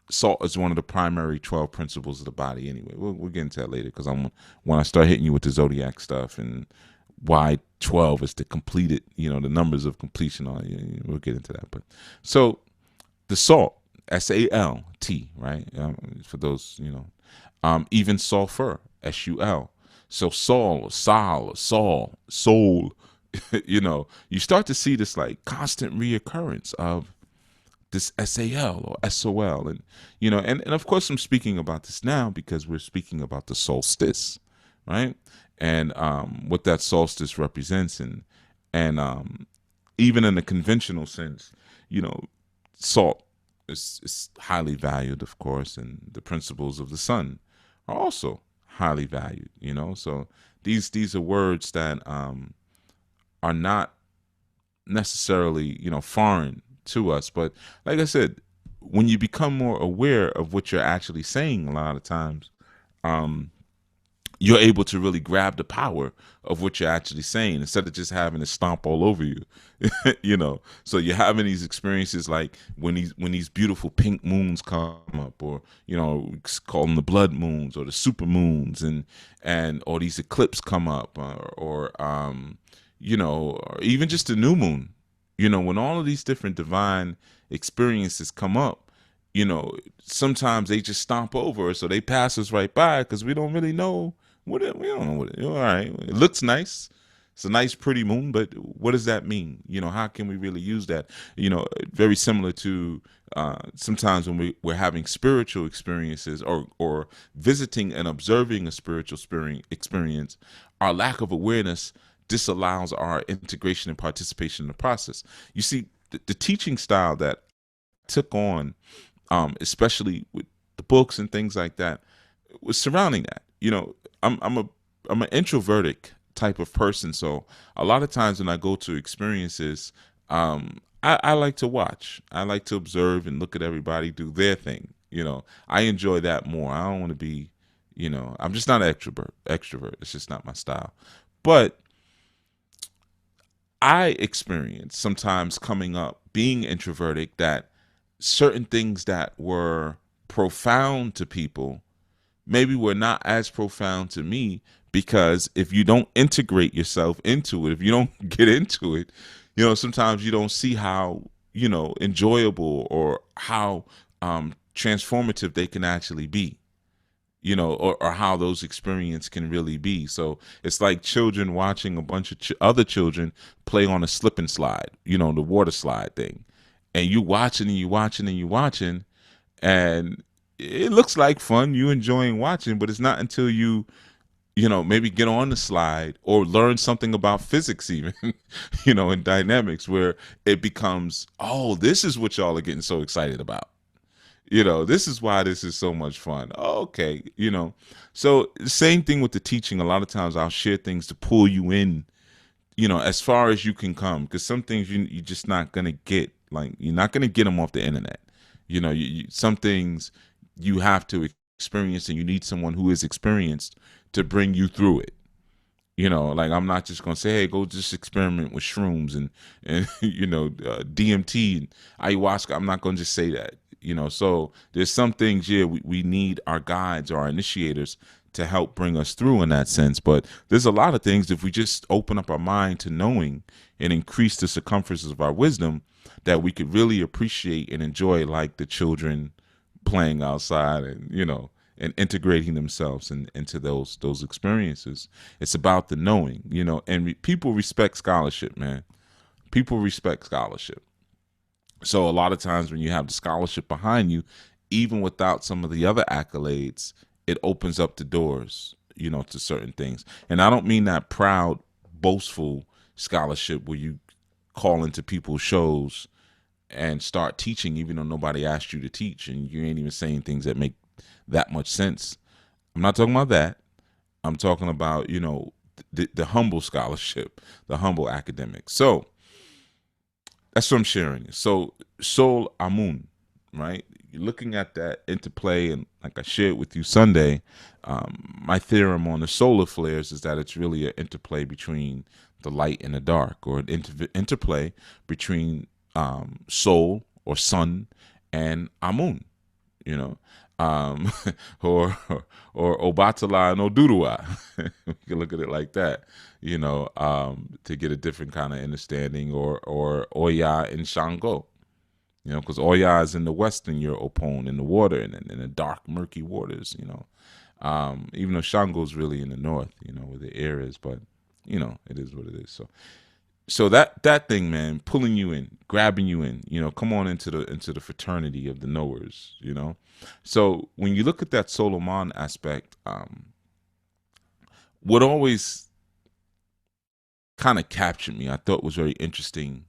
salt is one of the primary 12 principles of the body. Anyway, we'll get into that later, because when I start hitting you with the zodiac stuff and why 12 is the completed, the numbers of completion. We'll get into that. But so the salt, SALT, right? For those, even sulfur, SUL. So soul, soul, you start to see this like constant reoccurrence of this SAL or SOL. And, and of course I'm speaking about this now because we're speaking about the solstice, right? And what that solstice represents. And even in the conventional sense, salt is highly valued, of course, and the principles of the sun are also highly valued. So these are words that are not necessarily foreign to us, but like I said, when you become more aware of what you're actually saying, a lot of times you're able to really grab the power of what you're actually saying instead of just having to stomp all over you. So you're having these experiences like when these beautiful pink moons come up, or call them the blood moons or the super moons, or these eclipses come up, or even just the new moon. When all of these different divine experiences come up, sometimes they just stomp over us, so they pass us right by because we don't really know we don't know what it. All right, it looks nice. It's a nice, pretty moon, but what does that mean? How can we really use that? Very similar to sometimes when we're having spiritual experiences or visiting and observing a spiritual experience, our lack of awareness disallows our integration and participation in the process. You see, the teaching style that I took on, especially with the books and things like that, was surrounding that. I'm an introvertic type of person, so a lot of times when I go to experiences, I like to watch. I like to observe and look at everybody do their thing. I enjoy that more. I don't want to be, I'm just not an extrovert. It's just not my style. But I experience sometimes coming up being introverted that certain things that were profound to people maybe were not as profound to me, because if you don't integrate yourself into it, if you don't get into it, sometimes you don't see how, enjoyable or how transformative they can actually be, or how those experiences can really be. So it's like children watching a bunch of other children play on a slip and slide, the water slide thing. And you watching and you watching and you watching, and it looks like fun, you enjoying watching, but it's not until you maybe get on the slide or learn something about physics even, and dynamics, where it becomes, oh, this is what y'all are getting so excited about. This is why this is so much fun. Okay. So same thing with the teaching. A lot of times I'll share things to pull you in, as far as you can come, because some things you're just not going to get, like, you're not going to get them off the internet. Some things you have to experience, and you need someone who is experienced to bring you through it. Like, I'm not just gonna say, hey, go just experiment with shrooms and DMT and ayahuasca. I'm not gonna just say that. So there's some things, yeah, we need our guides or our initiators to help bring us through in that sense. But there's a lot of things, if we just open up our mind to knowing and increase the circumference of our wisdom, that we could really appreciate and enjoy, like the children playing outside and and integrating themselves into those experiences. It's about the knowing, and people respect scholarship, man. People respect scholarship. So a lot of times when you have the scholarship behind you, even without some of the other accolades, it opens up the doors, to certain things. And I don't mean that proud, boastful scholarship where you call into people's shows and start teaching even though nobody asked you to teach, and you ain't even saying things that make that much sense. I'm not talking about that. I'm talking about, the humble scholarship, the humble academic. So that's what I'm sharing. So Sol Amun, right? You're looking at that interplay, and like I shared with you Sunday, my theorem on the solar flares is that it's really an interplay between the light and the dark, or an interplay between Sol or sun and Amun, or Obatala and Odudua. We can look at it like that, to get a different kind of understanding, or Oya and Shango, because Oya is in the west and you're Opon in the water, and in the dark, murky waters, even though Shango is really in the north, where the air is, but, it is what it is. So that thing, man, pulling you in, grabbing you in, come on into the fraternity of the knowers, So when you look at that Solomon aspect, what always kind of captured me, I thought was very interesting,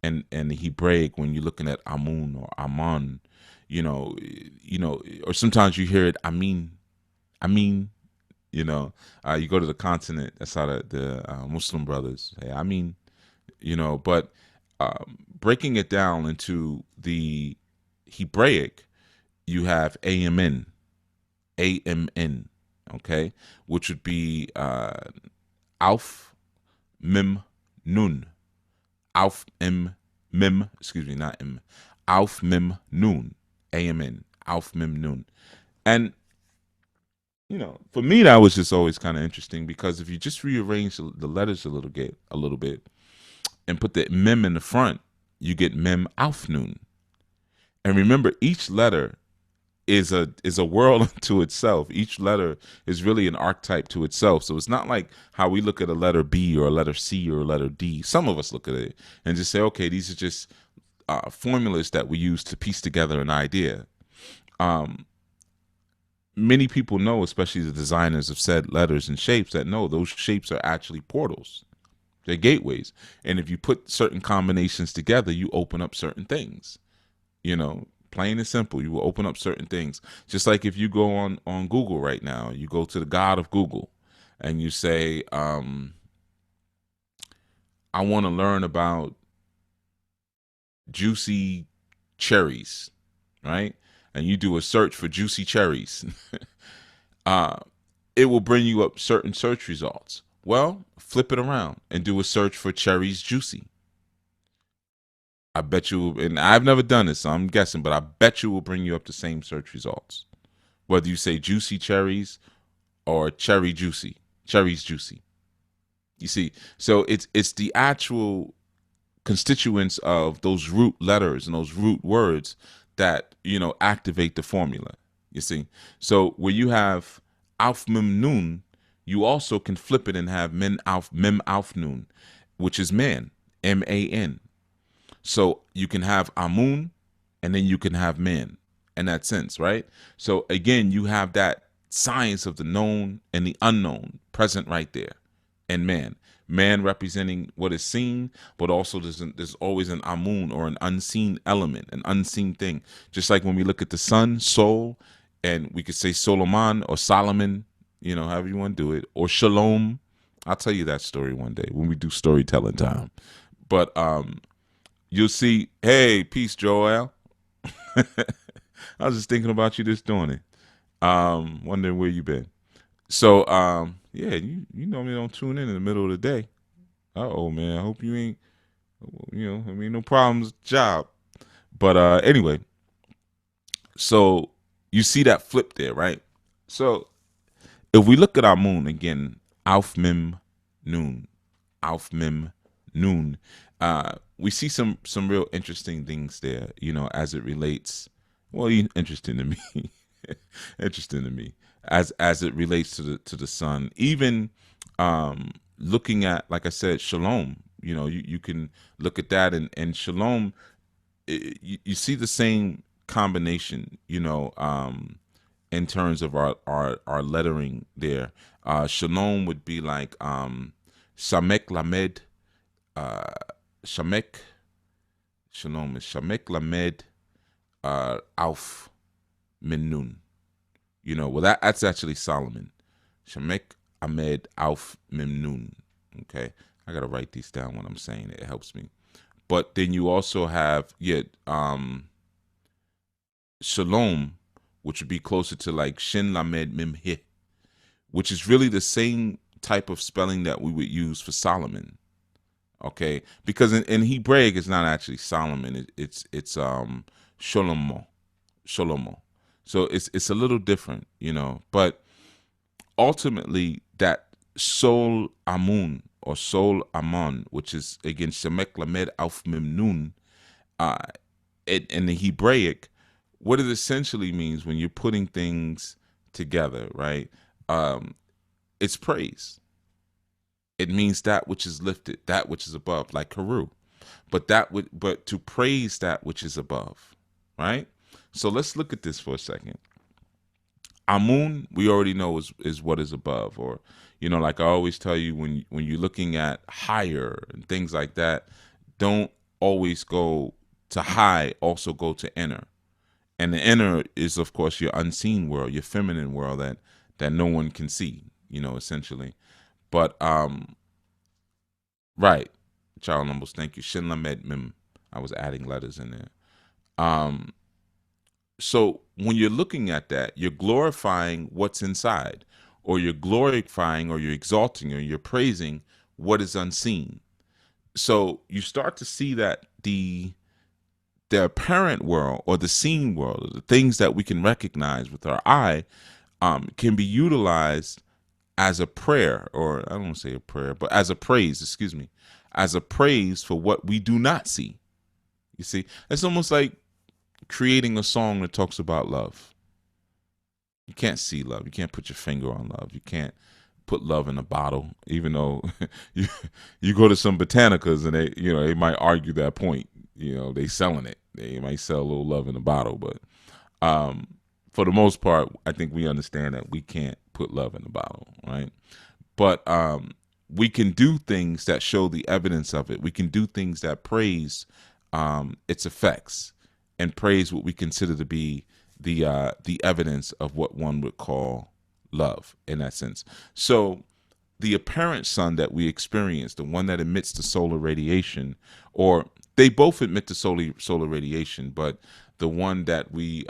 and the Hebraic, when you're looking at Amun or Amon, or sometimes you hear it Amin, you go to the continent, that's how the Muslim brothers say Amin. But breaking it down into the Hebraic, you have AMN, okay, which would be Alf Mem Nun, Alf Mem, excuse me, not M, Alf Mem Nun, AMN, Alf Mem Nun. And for me, that was just always kind of interesting, because if you just rearrange the letters a little bit, and put the mem in the front, you get mem aufnun. And remember, each letter is a world unto itself. Each letter is really an archetype to itself. So it's not like how we look at a letter B or a letter C or a letter D. Some of us look at it and just say, okay, these are just formulas that we use to piece together an idea. Many people know, especially the designers of said letters and shapes, that no, those shapes are actually portals. They're gateways. And if you put certain combinations together, you open up certain things. Plain and simple, you will open up certain things. Just like if you go on Google right now, you go to the god of Google and you say, I want to learn about juicy cherries, right? And you do a search for juicy cherries. It will bring you up certain search results. Well, flip it around and do a search for cherries juicy. I bet you, and I've never done this, so I'm guessing, but I bet you will bring you up the same search results. Whether you say juicy cherries or cherries juicy. You see, so it's the actual constituents of those root letters and those root words that, activate the formula. You see, so where you have Auf Mem Nun, you also can flip it and have Mem Auf Nun, which is man, M-A-N. So you can have Amun, and then you can have man in that sense, right? So again, you have that science of the known and the unknown present right there. And man representing what is seen, but also there's always an Amun, or an unseen element, an unseen thing. Just like when we look at the sun, Sol, and we could say Solomon or Solomon, however you want to do it, or Shalom. I'll tell you that story one day when we do storytelling time. But you'll see, hey, peace, Joel. I was just thinking about you just doing it. Wondering where you been. So, yeah, you normally don't tune in the middle of the day. Uh-oh, man. I hope you ain't, no problems, job. But anyway, so you see that flip there, right? So if we look at our moon again, Auf Mim Noon, we see some real interesting things there, as it relates. Well, interesting to me. Interesting to me as it relates to the sun. Even looking at, like I said, Shalom. You can look at that, and Shalom. You see the same combination. In terms of our lettering there. Shalom would be like Shamek Lamed. Shamek. Shalom is Shamek Lamed Auf Min. Well, that's actually Solomon. Shamek Ahmed Auf Min. Okay, I gotta write these down when I'm saying it. It helps me. But then you also have Shalom, which would be closer to like Shin Lamed Mim He, which is really the same type of spelling that we would use for Solomon. Okay, because in Hebraic it's not actually Solomon. It's Shlomo. So it's a little different, But ultimately, that Sol Amun or Sol Amon, which is again Shemek Lamed Auf Mim Nun, in the Hebraic, what it essentially means when you're putting things together, right? It's praise. It means that which is lifted, that which is above, like Haru. But to praise that which is above, right? So let's look at this for a second. Amun, we already know is what is above, or like I always tell you, when you're looking at higher and things like that, don't always go to high, also go to inner. And the inner is, of course, your unseen world, your feminine world that no one can see, essentially. But right, child numbers, thank you. Shin Lamed Mim. I was adding letters in there. So when you're looking at that, you're glorifying what's inside, or you're glorifying, or you're exalting, or you're praising what is unseen. So you start to see that the apparent world, or the seen world, or the things that we can recognize with our eye, can be utilized as a prayer, or I don't want to say a prayer, but as a praise, as a praise for what we do not see. You see, it's almost like creating a song that talks about love. You can't see love. You can't put your finger on love. You can't put love in a bottle, even though you go to some botanicas and they might argue that point. They selling it. They might sell a little love in a bottle, but for the most part, I think we understand that we can't put love in a bottle, right? But we can do things that show the evidence of it. We can do things that praise its effects, and praise what we consider to be the evidence of what one would call love, in that sense. So the apparent sun that we experience, the one that emits the solar radiation, or they both emit the solar radiation, but the one that we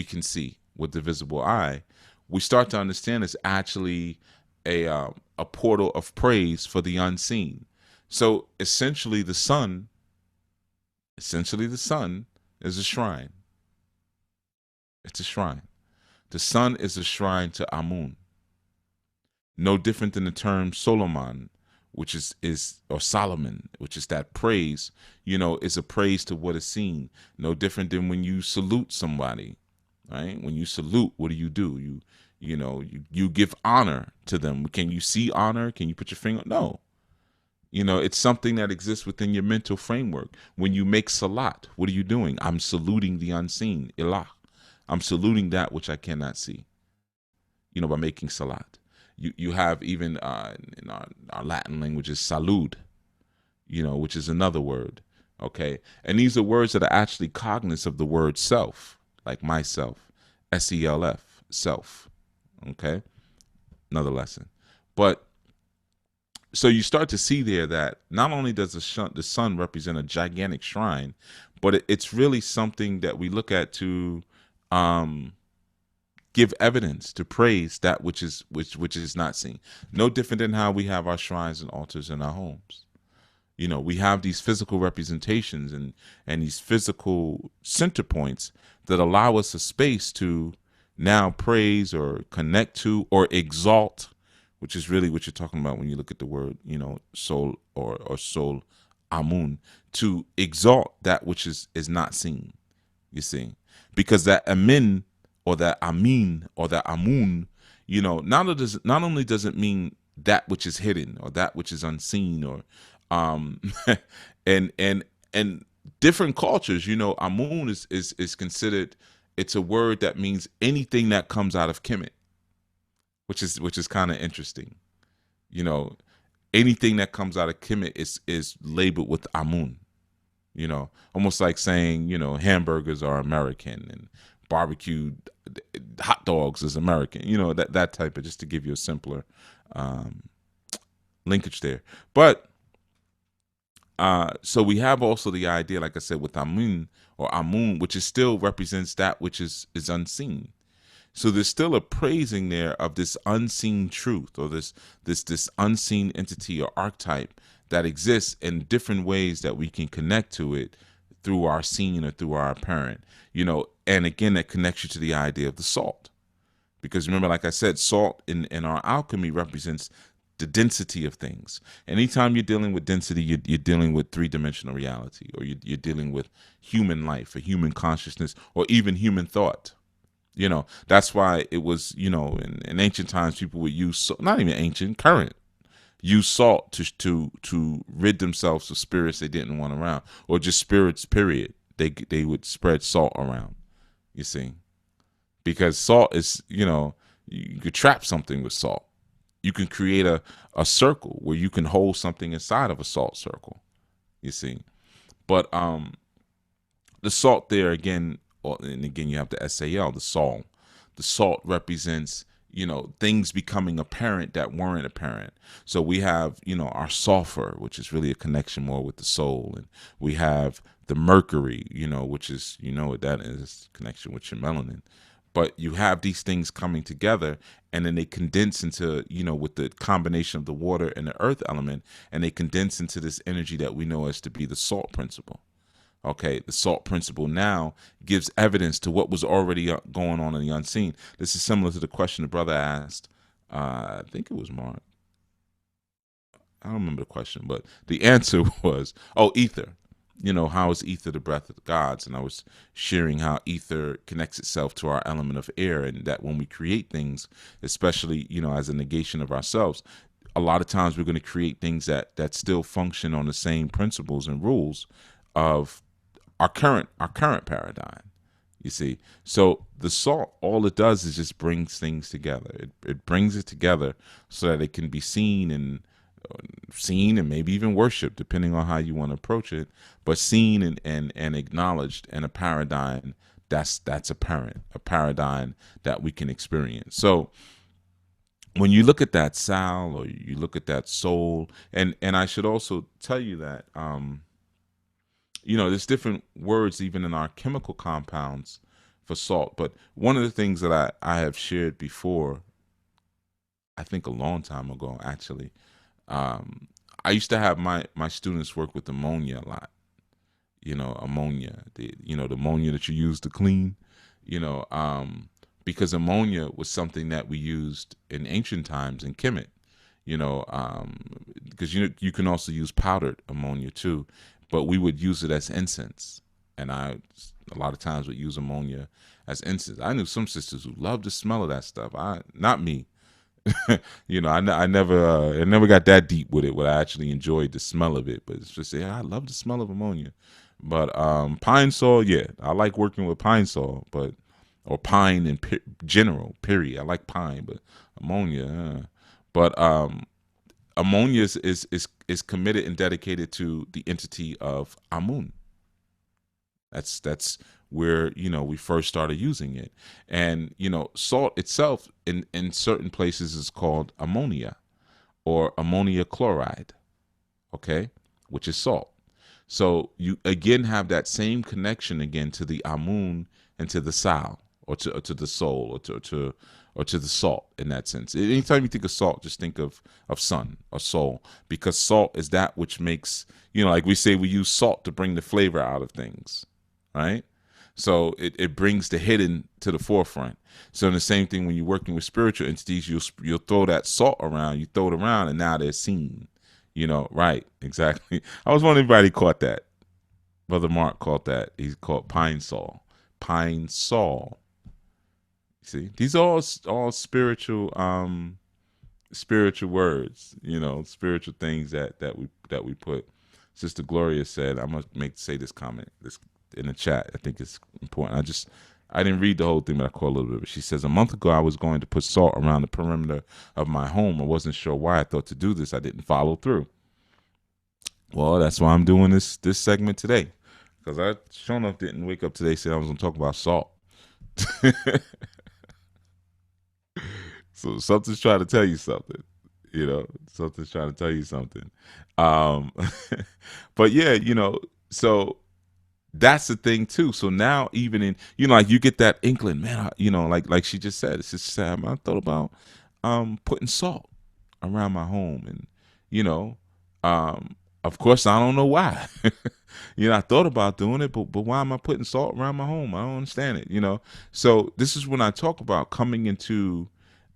can see with the visible eye, we start to understand is actually a portal of praise for the unseen. So essentially the sun is a shrine. It's a shrine. The sun is a shrine to Amun. No different than the term Solomon, which is or Solomon, which is that praise, is a praise to what is seen. No different than when you salute somebody, right? When you salute, what do? You give honor to them. Can you see honor? Can you put your finger? No. It's something that exists within your mental framework. When you make salat, what are you doing? I'm saluting the unseen, Ilah. I'm saluting that which I cannot see. by making salat. You have even in our Latin languages, salud, which is another word. Okay. And these are words that are actually cognizant of the word self, like myself, SELF, self. Okay. Another lesson. But so you start to see there that not only does the sun represent a gigantic shrine, but it's really something that we look at to give evidence, to praise that which is not seen. No different than how we have our shrines and altars in our homes. We have these physical representations and these physical center points that allow us a space to now praise or connect to or exalt, which is really what you're talking about when you look at the word, soul or soul, Amon, to exalt that which is not seen, you see. Because that Amin or that Amin or that Amun, not only does it mean that which is hidden or that which is unseen or and different cultures, Amun is considered, it's a word that means anything that comes out of Kemet, which is kind of interesting. Anything that comes out of Kemet is labeled with Amun, almost like saying, hamburgers are American and barbecued hot dogs is American, that type of, just to give you a simpler linkage there. But so we have also the idea, like I said, with Amun or Amun, which is still represents that which is unseen. So there's still a praising there of this unseen truth or this unseen entity or archetype that exists in different ways that we can connect to it through our seen or through our apparent, and again, that connects you to the idea of the salt. Because remember, like I said, salt in our alchemy represents the density of things. Anytime you're dealing with density, you're dealing with three-dimensional reality, or you're dealing with human life, or human consciousness, or even human thought. That's why it was, in ancient times, people would use, not even ancient, current, use salt to rid themselves of spirits they didn't want around, or just spirits, period. They would spread salt around, you see. Because salt is, you could trap something with salt. You can create a circle where you can hold something inside of a salt circle, you see. But the salt there, again, and again, you have the SAL, the salt. The salt represents, things becoming apparent that weren't apparent. So we have, our sulfur, which is really a connection more with the soul. And we have the mercury, which is, what that is, connection with your melanin. But you have these things coming together, and then they condense into, with the combination of the water and the earth element, and they condense into this energy that we know as to be the salt principle. Okay, the salt principle now gives evidence to what was already going on in the unseen. This is similar to the question the brother asked. I think it was Mark. I don't remember the question, but the answer was, ether. How is ether the breath of the gods? And I was sharing how ether connects itself to our element of air, and that when we create things, especially, as a negation of ourselves, a lot of times we're going to create things that still function on the same principles and rules of our current paradigm, you see. So the salt, all it does is just brings things together. It brings it together so that it can be seen and maybe even worshiped, depending on how you want to approach it, but seen and acknowledged in a paradigm that's apparent, a paradigm that we can experience. So when you look at that Sal, or you look at that soul, and I should also tell you that there's different words even in our chemical compounds for salt. But one of the things that I have shared before, I think a long time ago, actually, I used to have my students work with ammonia a lot. Ammonia, the ammonia that you use to clean, because ammonia was something that we used in ancient times in Kemet, because you can also use powdered ammonia too. But we would use it as incense, and I a lot of times would use ammonia as incense. I knew some sisters who loved the smell of that stuff. Not me. I never got that deep with it where I actually enjoyed the smell of it. But it's just, I love the smell of ammonia. But pine sol, yeah, I like working with pine sol. But or pine in general, period. I like pine, but ammonia. But ammonia is committed and dedicated to the entity of Amun. That's where we first started using it, and salt itself in certain places is called ammonia or ammonia chloride, okay, which is salt. So you again have that same connection again to the Amun and to the Sal, or to the soul, or to the salt in that sense. Anytime you think of salt, just think of sun or soul, because salt is that which makes, like we say, we use salt to bring the flavor out of things, right? So it brings the hidden to the forefront. So in the same thing, when you're working with spiritual entities, you'll throw that salt around, you throw it around, and now they're seen. Right, exactly. I was wondering if anybody caught that. Brother Mark caught that. He's called Pine Sol. Pine Sol. See, these are all spiritual spiritual words, spiritual things that we put. Sister Gloria said, I'm gonna say this comment this in the chat. I think it's important. I didn't read the whole thing, but I caught a little bit. But she says, a month ago I was going to put salt around the perimeter of my home. I wasn't sure why I thought to do this. I didn't follow through. Well, that's why I'm doing this segment today, because I sure enough didn't wake up today saying I was going to talk about salt. So something's trying to tell you something. Something's trying to tell you something. But yeah, so that's the thing too. So now even in, like you get that inkling, man, like she just said, it's just sad. I thought about putting salt around my home, and of course I don't know why. I thought about doing it, but why am I putting salt around my home? I don't understand it. So this is when I talk about coming into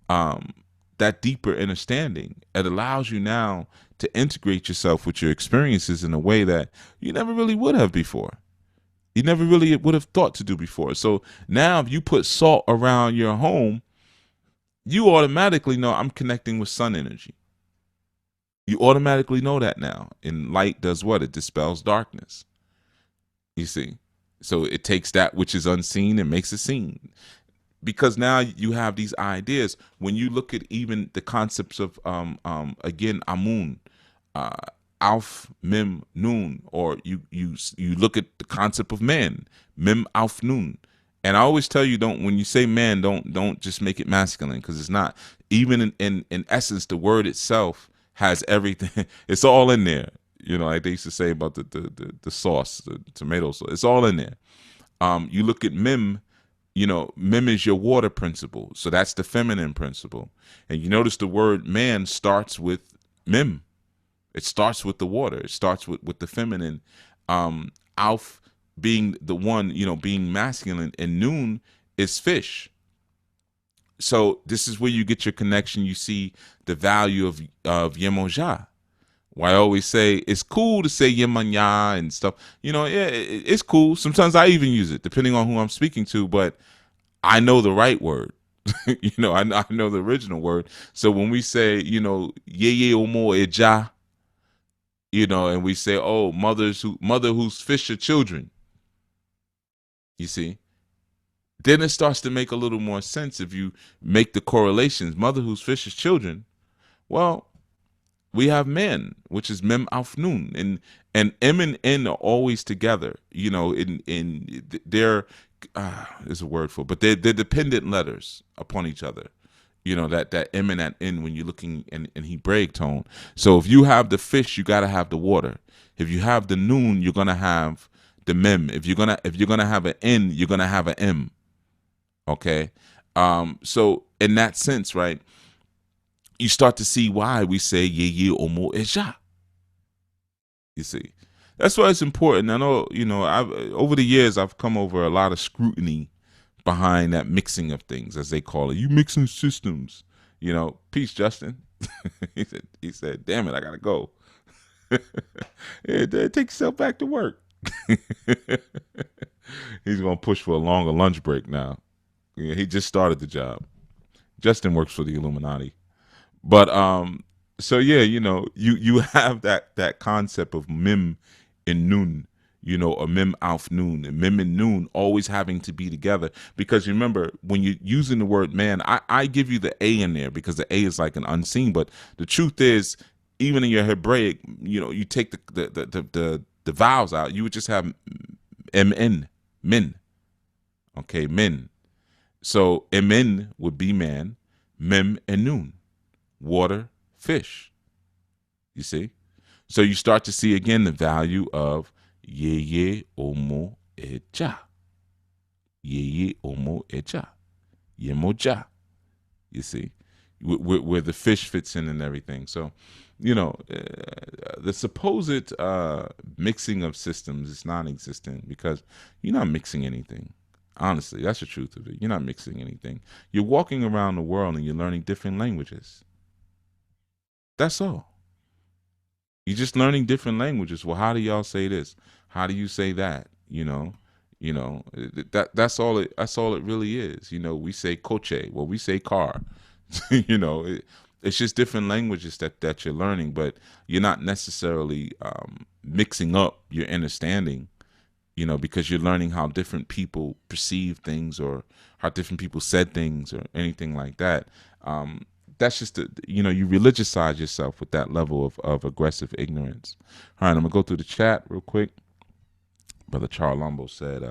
that deeper understanding. It allows you now to integrate yourself with your experiences in a way that you never really would have before. You never really would have thought to do before. So now if you put salt around your home, you automatically know I'm connecting with sun energy. You automatically know that now. And light does what? It dispels darkness. You see? So it takes that which is unseen and makes it seen. Because now you have these ideas. When you look at even the concepts of, again, Amun, Auf, Mim, Nun, or you look at the concept of man, Mim, Auf, Nun. And I always tell you, when you say man, don't just make it masculine, because it's not. Even in essence, the word itself has everything. It's all in there. Like they used to say about the sauce, the tomato sauce. It's all in there. You look at Mim. Mim is your water principle. So that's the feminine principle. And you notice the word man starts with Mim. It starts with the water. It starts with the feminine. Auf being the one, being masculine, and Nun is fish. So this is where you get your connection. You see the value of Yemoja. Why I always say it's cool to say Yemanya and stuff. Yeah, it's cool. Sometimes I even use it, depending on who I'm speaking to, but I know the right word. I know the original word. So when we say, Yeye Omo Eja, and we say, oh, mother whose fish are children, you see, then it starts to make a little more sense if you make the correlations. Mother whose fish is children. Well, we have men, which is Mem Auf Nun, and M and N are always together. In they're there's a word for it, but they're dependent letters upon each other. That M and that N when you're looking in Hebraic tone. So if you have the fish, you got to have the water. If you have the Nun, you're gonna have the Mem. If you're gonna have an N, you're gonna have an M. Okay, so in that sense, right, you start to see why we say Yeye Omo Eja. You see, that's why it's important. I know, over the years I've come over a lot of scrutiny behind that mixing of things, as they call it. You mixing systems, Peace, Justin. he said, damn it, I gotta go. Take yourself back to work. He's gonna push for a longer lunch break now. He just started the job. Justin works for the Illuminati. But so yeah, you have that concept of Mim and Nun, or Mem Alf Noon, and Mem and Noon always having to be together. Because remember, when you're using the word man, I give you the A in there because the A is like an unseen. But the truth is, even in your Hebraic, you take the vowels out, you would just have MN, min. Okay, min. So MN would be man, Mem and Noon, water, fish. You see? So you start to see again the value of Yeye Omo Eja. Yeye Omo Eja. Yemoja. You see? Where the fish fits in and everything. So, the supposed mixing of systems is non-existent because you're not mixing anything. Honestly, that's the truth of it. You're not mixing anything. You're walking around the world and you're learning different languages. That's all. You're just learning different languages. Well, how do y'all say this? How do you say that? That's all it. That's all it really is. We say coche. Well, we say car. It's just different languages that you're learning, but you're not necessarily mixing up your understanding. Because you're learning how different people perceive things or how different people said things or anything like that. That's just, you religiousize yourself with that level of aggressive ignorance. All right, I'm going to go through the chat real quick. Brother Charlambo said,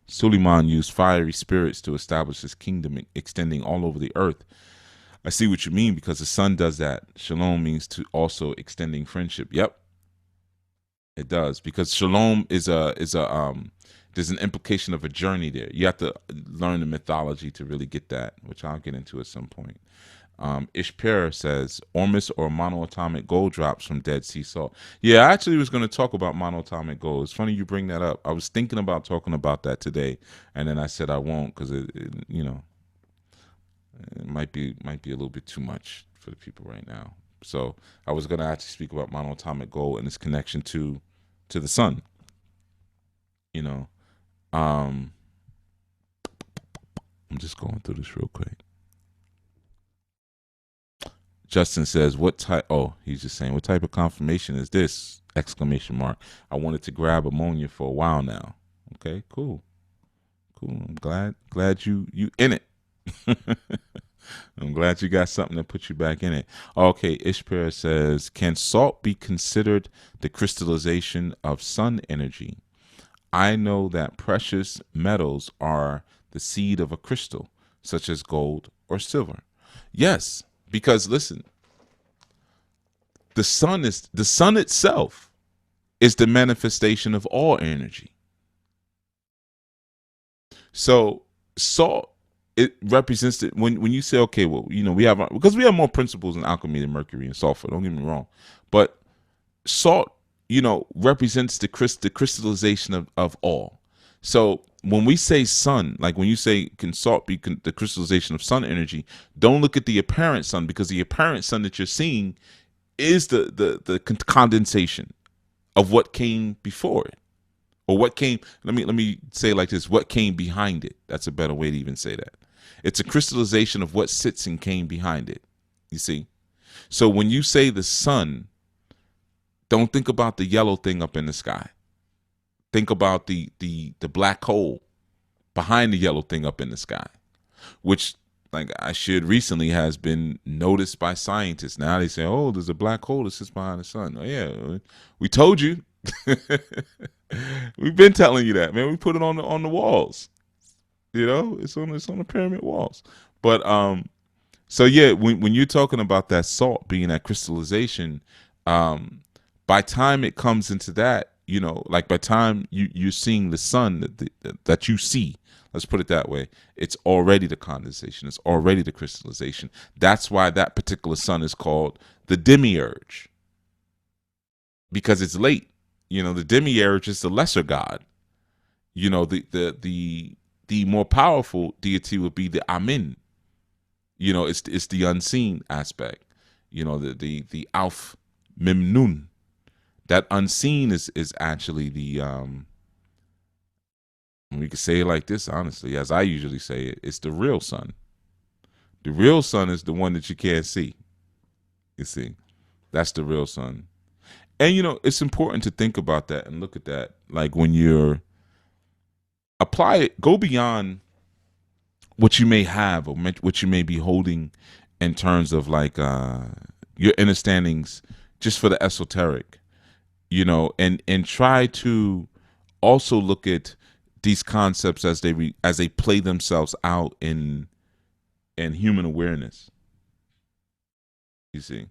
Suleiman used fiery spirits to establish his kingdom extending all over the earth. I see what you mean because the sun does that. Shalom means to also extending friendship. Yep. It does, because shalom is there's an implication of a journey there. You have to learn the mythology to really get that, which I'll get into at some point. Ishper says, Ormus or monoatomic gold drops from Dead Sea salt. Yeah, I actually was going to talk about monoatomic gold. It's funny you bring that up. I was thinking about talking about that today, and then I said I won't because it might be a little bit too much for the people right now. So I was going to actually speak about monoatomic gold and its connection to the sun. I'm just going through this real quick. Justin says, what type? Oh, he's just saying, what type of confirmation is this? ! I wanted to grab ammonia for a while now. Okay, cool. I'm glad you in it. I'm glad you got something that put you back in it. Okay, Ishper says, can salt be considered the crystallization of sun energy? I know that precious metals are the seed of a crystal, such as gold or silver. Yes, because listen, the sun itself is the manifestation of all energy. So salt, it represents it when you say, okay, well, we have more principles in alchemy than mercury and sulfur. Don't get me wrong, but salt, represents the crystallization of all. So when we say sun, like when you say can salt be the crystallization of sun energy, don't look at the apparent sun, because the apparent sun that you're seeing is the condensation of what came before it. Or what came, let me say it like this, what came behind it. That's a better way to even say that. It's a crystallization of what sits and came behind it. You see? So when you say the sun, don't think about the yellow thing up in the sky. Think about the black hole behind the yellow thing up in the sky, which, like I shared recently, has been noticed by scientists. Now they say, oh, there's a black hole that sits behind the sun. Oh, yeah, we told you. We've been telling you that, man. We put it on the walls. It's on the pyramid walls. But so yeah, when you're talking about that salt being that crystallization, by time it comes into that, like by time you're seeing the sun that you see, let's put it that way, it's already the condensation. It's already the crystallization. That's why that particular sun is called the demiurge, because it's late. The demiurge is the lesser god. The more powerful deity would be the Amon. It's the unseen aspect. The Alf Memnun. That unseen is actually the we could say it like this, honestly, as I usually say it, it's the real sun. The real sun is the one that you can't see. You see, that's the real sun. And it's important to think about that and look at that. Like when you're apply it, go beyond what you may have or what you may be holding in terms of like your understandings just for the esoteric, and try to also look at these concepts as they play themselves out in human awareness. You see,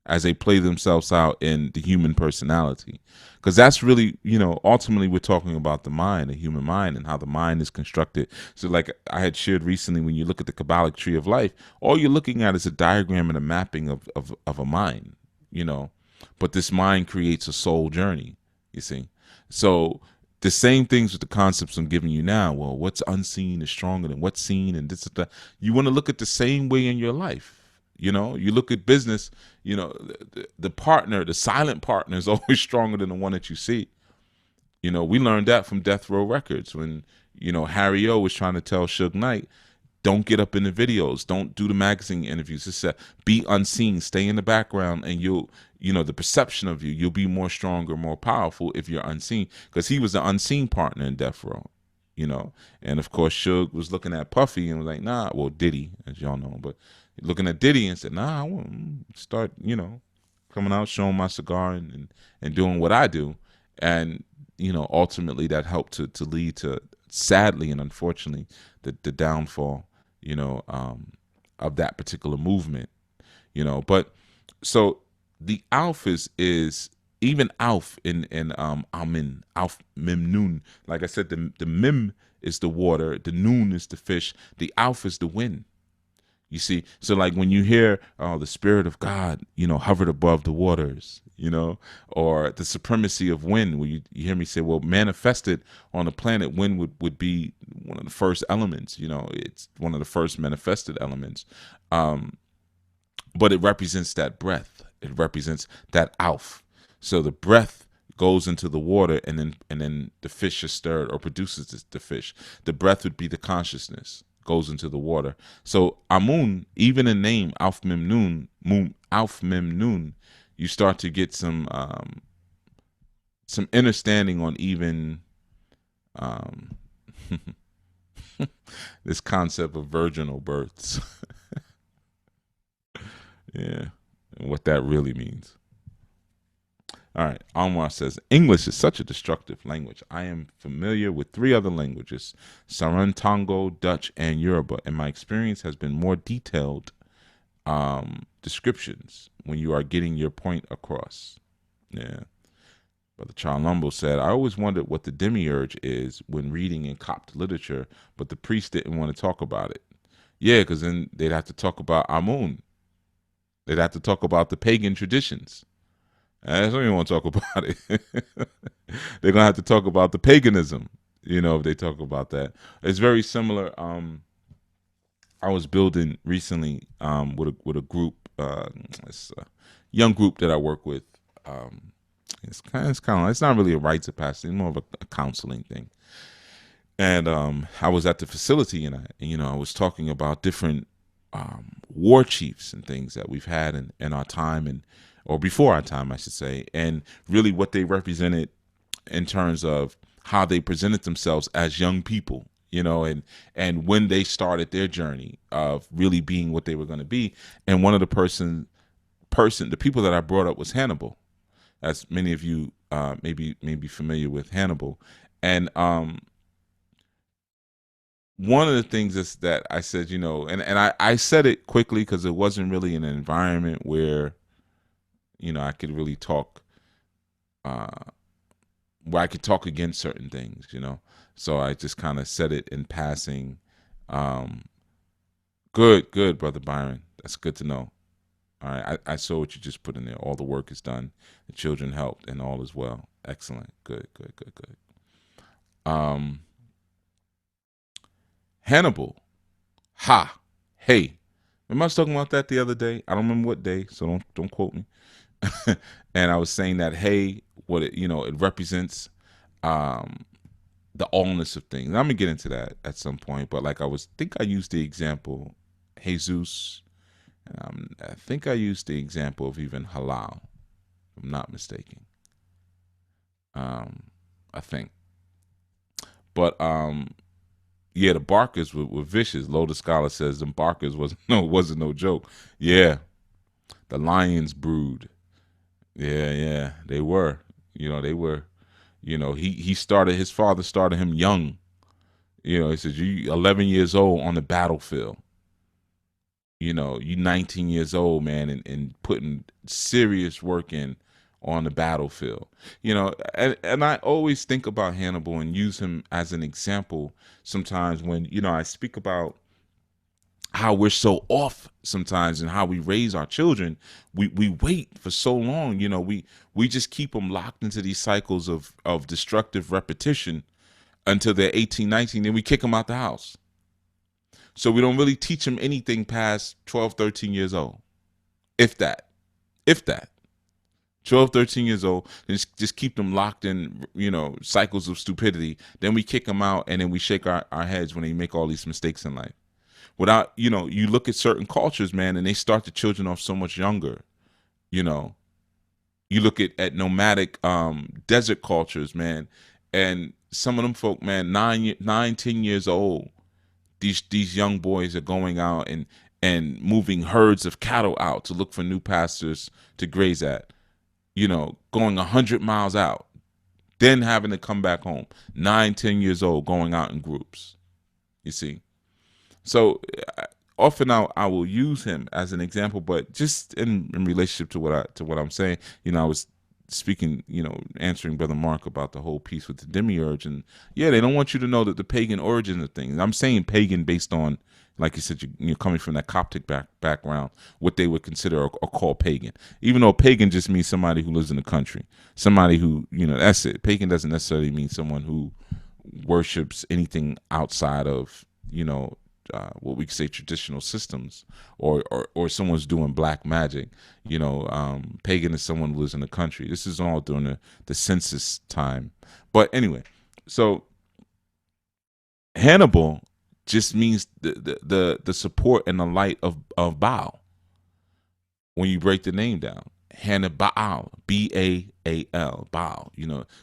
as they play themselves out in the human personality, because that's really, ultimately we're talking about the mind, the human mind, and how the mind is constructed. So like I had shared recently, when you look at the Kabbalic tree of life, all you're looking at is a diagram and a mapping of a mind, but this mind creates a soul journey, you see. So the same things with the concepts I'm giving you now. Well, what's unseen is stronger than what's seen, and this and that. You want to look at the same way in your life. You look at business, the partner, the silent partner is always stronger than the one that you see. We learned that from Death Row Records when, Harry O was trying to tell Suge Knight, don't get up in the videos, don't do the magazine interviews. Just be unseen, stay in the background, and you'll, the perception of you'll be more stronger, more powerful if you're unseen. Because he was the unseen partner in Death Row, and of course Suge was looking at Puffy and was like, nah, well, Diddy, as y'all know, but looking at Diddy and said, nah, I want to start, coming out, showing my cigar and doing what I do. And, ultimately that helped to lead to, sadly and unfortunately, the downfall, of that particular movement, But so the Alf is even Alf in Amon, Alf Mem Nun. Like I said, the Mem is the water, the Nun is the fish, the Alf is the wind. You see, so like when you hear, oh, the Spirit of God, hovered above the waters, or the supremacy of wind, where you hear me say, well, manifested on the planet, wind would be one of the first elements, it's one of the first manifested elements. But it represents that breath. It represents that Alf. So the breath goes into the water, and then the fish is stirred or produces the fish. The breath would be the consciousness, goes into the water. So Amun, even in name Alf Mem Nun, you start to get some understanding on even this concept of virginal births. Yeah, and what that really means. All right, Anwar says, English is such a destructive language. I am familiar with 3 other languages, Sarantango, Dutch, and Yoruba, and my experience has been more detailed descriptions when you are getting your point across. Yeah. Brother Charlumbo said, I always wondered what the demiurge is when reading in Copt literature, but the priest didn't want to talk about it. Yeah, because then they'd have to talk about Amun. They'd have to talk about the pagan traditions. I don't even want to talk about it. They're going to have to talk about the paganism, if they talk about that. It's very similar. I was building recently with a group, it's a young group that I work with. It's kind of it's not really a rites of passage, it's more of a counseling thing. And I was at the facility, and I was talking about different war chiefs and things that we've had in our time, or before our time, I should say, and really what they represented in terms of how they presented themselves as young people, and when they started their journey of really being what they were going to be. And one of the the people that I brought up was Hannibal, as many of you may be familiar with Hannibal. And one of the things is that I said, and I said it quickly because it wasn't really an environment where I could really talk, where I could talk against certain things, So I just kind of said it in passing. Good, Brother Byron. That's good to know. All right, I saw what you just put in there. All the work is done. The children helped, and all is well. Excellent. Good. Hannibal. Ha. Hey. Remember I was talking about that the other day? I don't remember what day, so don't quote me. And I was saying that, hey, what it represents the allness of things. I'm gonna get into that at some point, but like I used the example Jesus. I think I used the example of even halal. if I'm not mistaken. I think. But yeah, the Barkers were vicious. Lotus Scholar says the Barkers wasn't no joke. Yeah, the Lions brood. Yeah, they were. They were. His father started him young. He says you 11 years old on the battlefield. You 19 years old, man, and putting serious work in on the battlefield. And I always think about Hannibal and use him as an example sometimes when, I speak about how we're so off sometimes and how we raise our children. We wait for so long, we just keep them locked into these cycles of destructive repetition until they're 18, 19, and we kick them out the house. So we don't really teach them anything past 12, 13 years old. If that. 12, 13 years old, just keep them locked in, cycles of stupidity. Then we kick them out, and then we shake our heads when they make all these mistakes in life. Without, you look at certain cultures, man, and they start the children off so much younger. You look at nomadic desert cultures, man, and some of them folk, man, 9, 10 years old, these young boys are going out and moving herds of cattle out to look for new pastures to graze at. Going 100 miles out, then having to come back home. 9, 10 years old, going out in groups. You see? So often I will use him as an example, but just in relationship to what I'm saying, I was speaking, answering Brother Mark about the whole piece with the demiurge, and yeah, they don't want you to know that the pagan origin of things. I'm saying pagan based on, like you said, you're coming from that Coptic background, what they would consider or call pagan. Even though pagan just means somebody who lives in the country, somebody who, that's it. Pagan doesn't necessarily mean someone who worships anything outside of, what we could say traditional systems, or someone's doing black magic. Pagan is someone who lives in the country. This is all during the census time. But anyway, so Hannibal just means the support and the light of Baal. When you break the name down, Hannibal, Baal, Baal.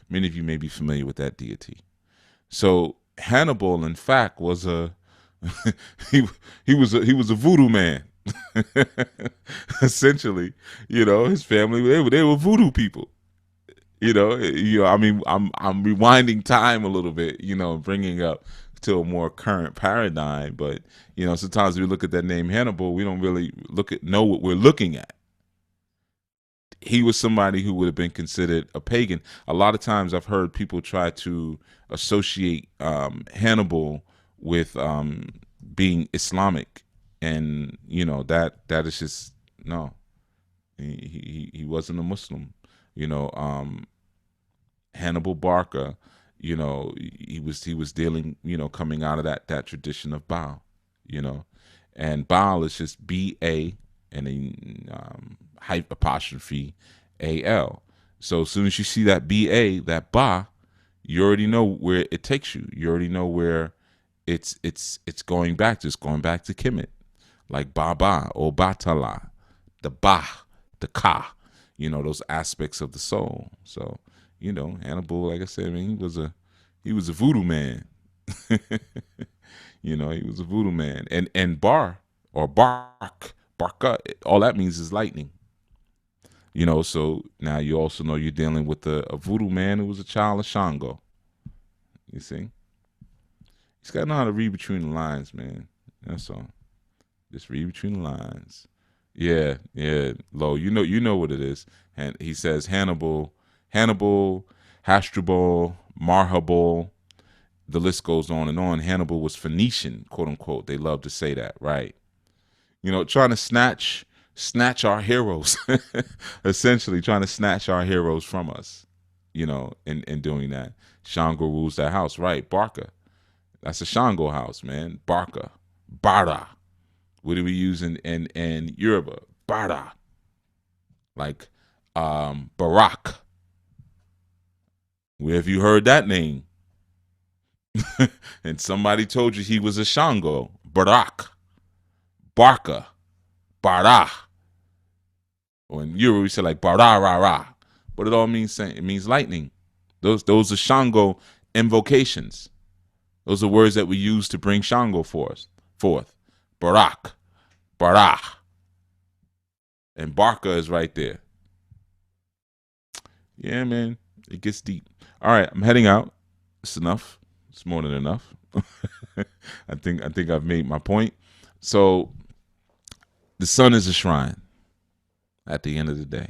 Many of you may be familiar with that deity. So Hannibal, in fact, was he was a voodoo man. Essentially, his family they were voodoo people. I mean, I'm rewinding time a little bit, bringing up to a more current paradigm. But sometimes we look at that name Hannibal, we don't really know what we're looking at. He was somebody who would have been considered a pagan. A lot of times I've heard people try to associate Hannibal with being Islamic, and that is just no. He wasn't a Muslim. Hannibal Barca, he was dealing, coming out of that tradition of Baal, and Baal is just B-A and then apostrophe A-L. So as soon as you see that B-A, that Ba, you already know where it takes you. You already know where it's going back to. It's going back to Kemet, like Baba or Batala, the Ba, the Ka, those aspects of the soul. So, Hannibal, like I said, I mean, he was a voodoo man. He was a voodoo man. And Bar or Barca, all that means is lightning. So now you also know you're dealing with a voodoo man who was a child of Shango. You see? He's got to know how to read between the lines, man. That's all. Just read between the lines. Yeah, Lo, you know what it is. And he says Hannibal, Hasdrubal, Marhabal. The list goes on and on. Hannibal was Phoenician, quote unquote. They love to say that, right? Trying to snatch our heroes, essentially trying to snatch our heroes from us, in doing that. Shango rules that house, right? Barca. That's a Shango house, man. Barca. Barda. What do we use in Yoruba? Barda. Like Barak. Where have you heard that name? And somebody told you he was a Shango. Barak. Barca. Bara. Or in Yoruba we say like Bara ra ra. But it all means same. It means lightning. Those are Shango invocations. Those are words that we use to bring Shango forth. Barak, Barah. And Barca is right there. Yeah, man. It gets deep. All right, I'm heading out. It's enough. It's more than enough. I think I've made my point. So the sun is a shrine at the end of the day.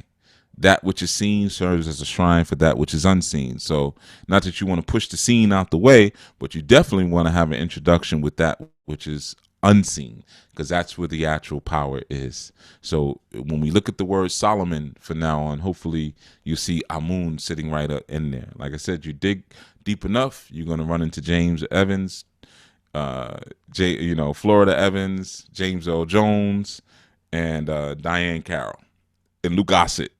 That which is seen serves as a shrine for that which is unseen. So not that you want to push the seen out the way, but you definitely want to have an introduction with that which is unseen, because that's where the actual power is. So when we look at the word Solomon from now on, hopefully you see Amon sitting right up in there. Like I said, you dig deep enough, you're going to run into James Evans, Florida Evans, James Earl Jones, and Diane Carroll, and Luke Gossett,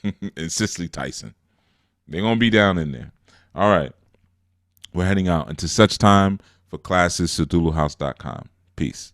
and Cicely Tyson. They're going to be down in there. All right. We're heading out. Until such time, for classes, cthulhuhouse.com. Peace.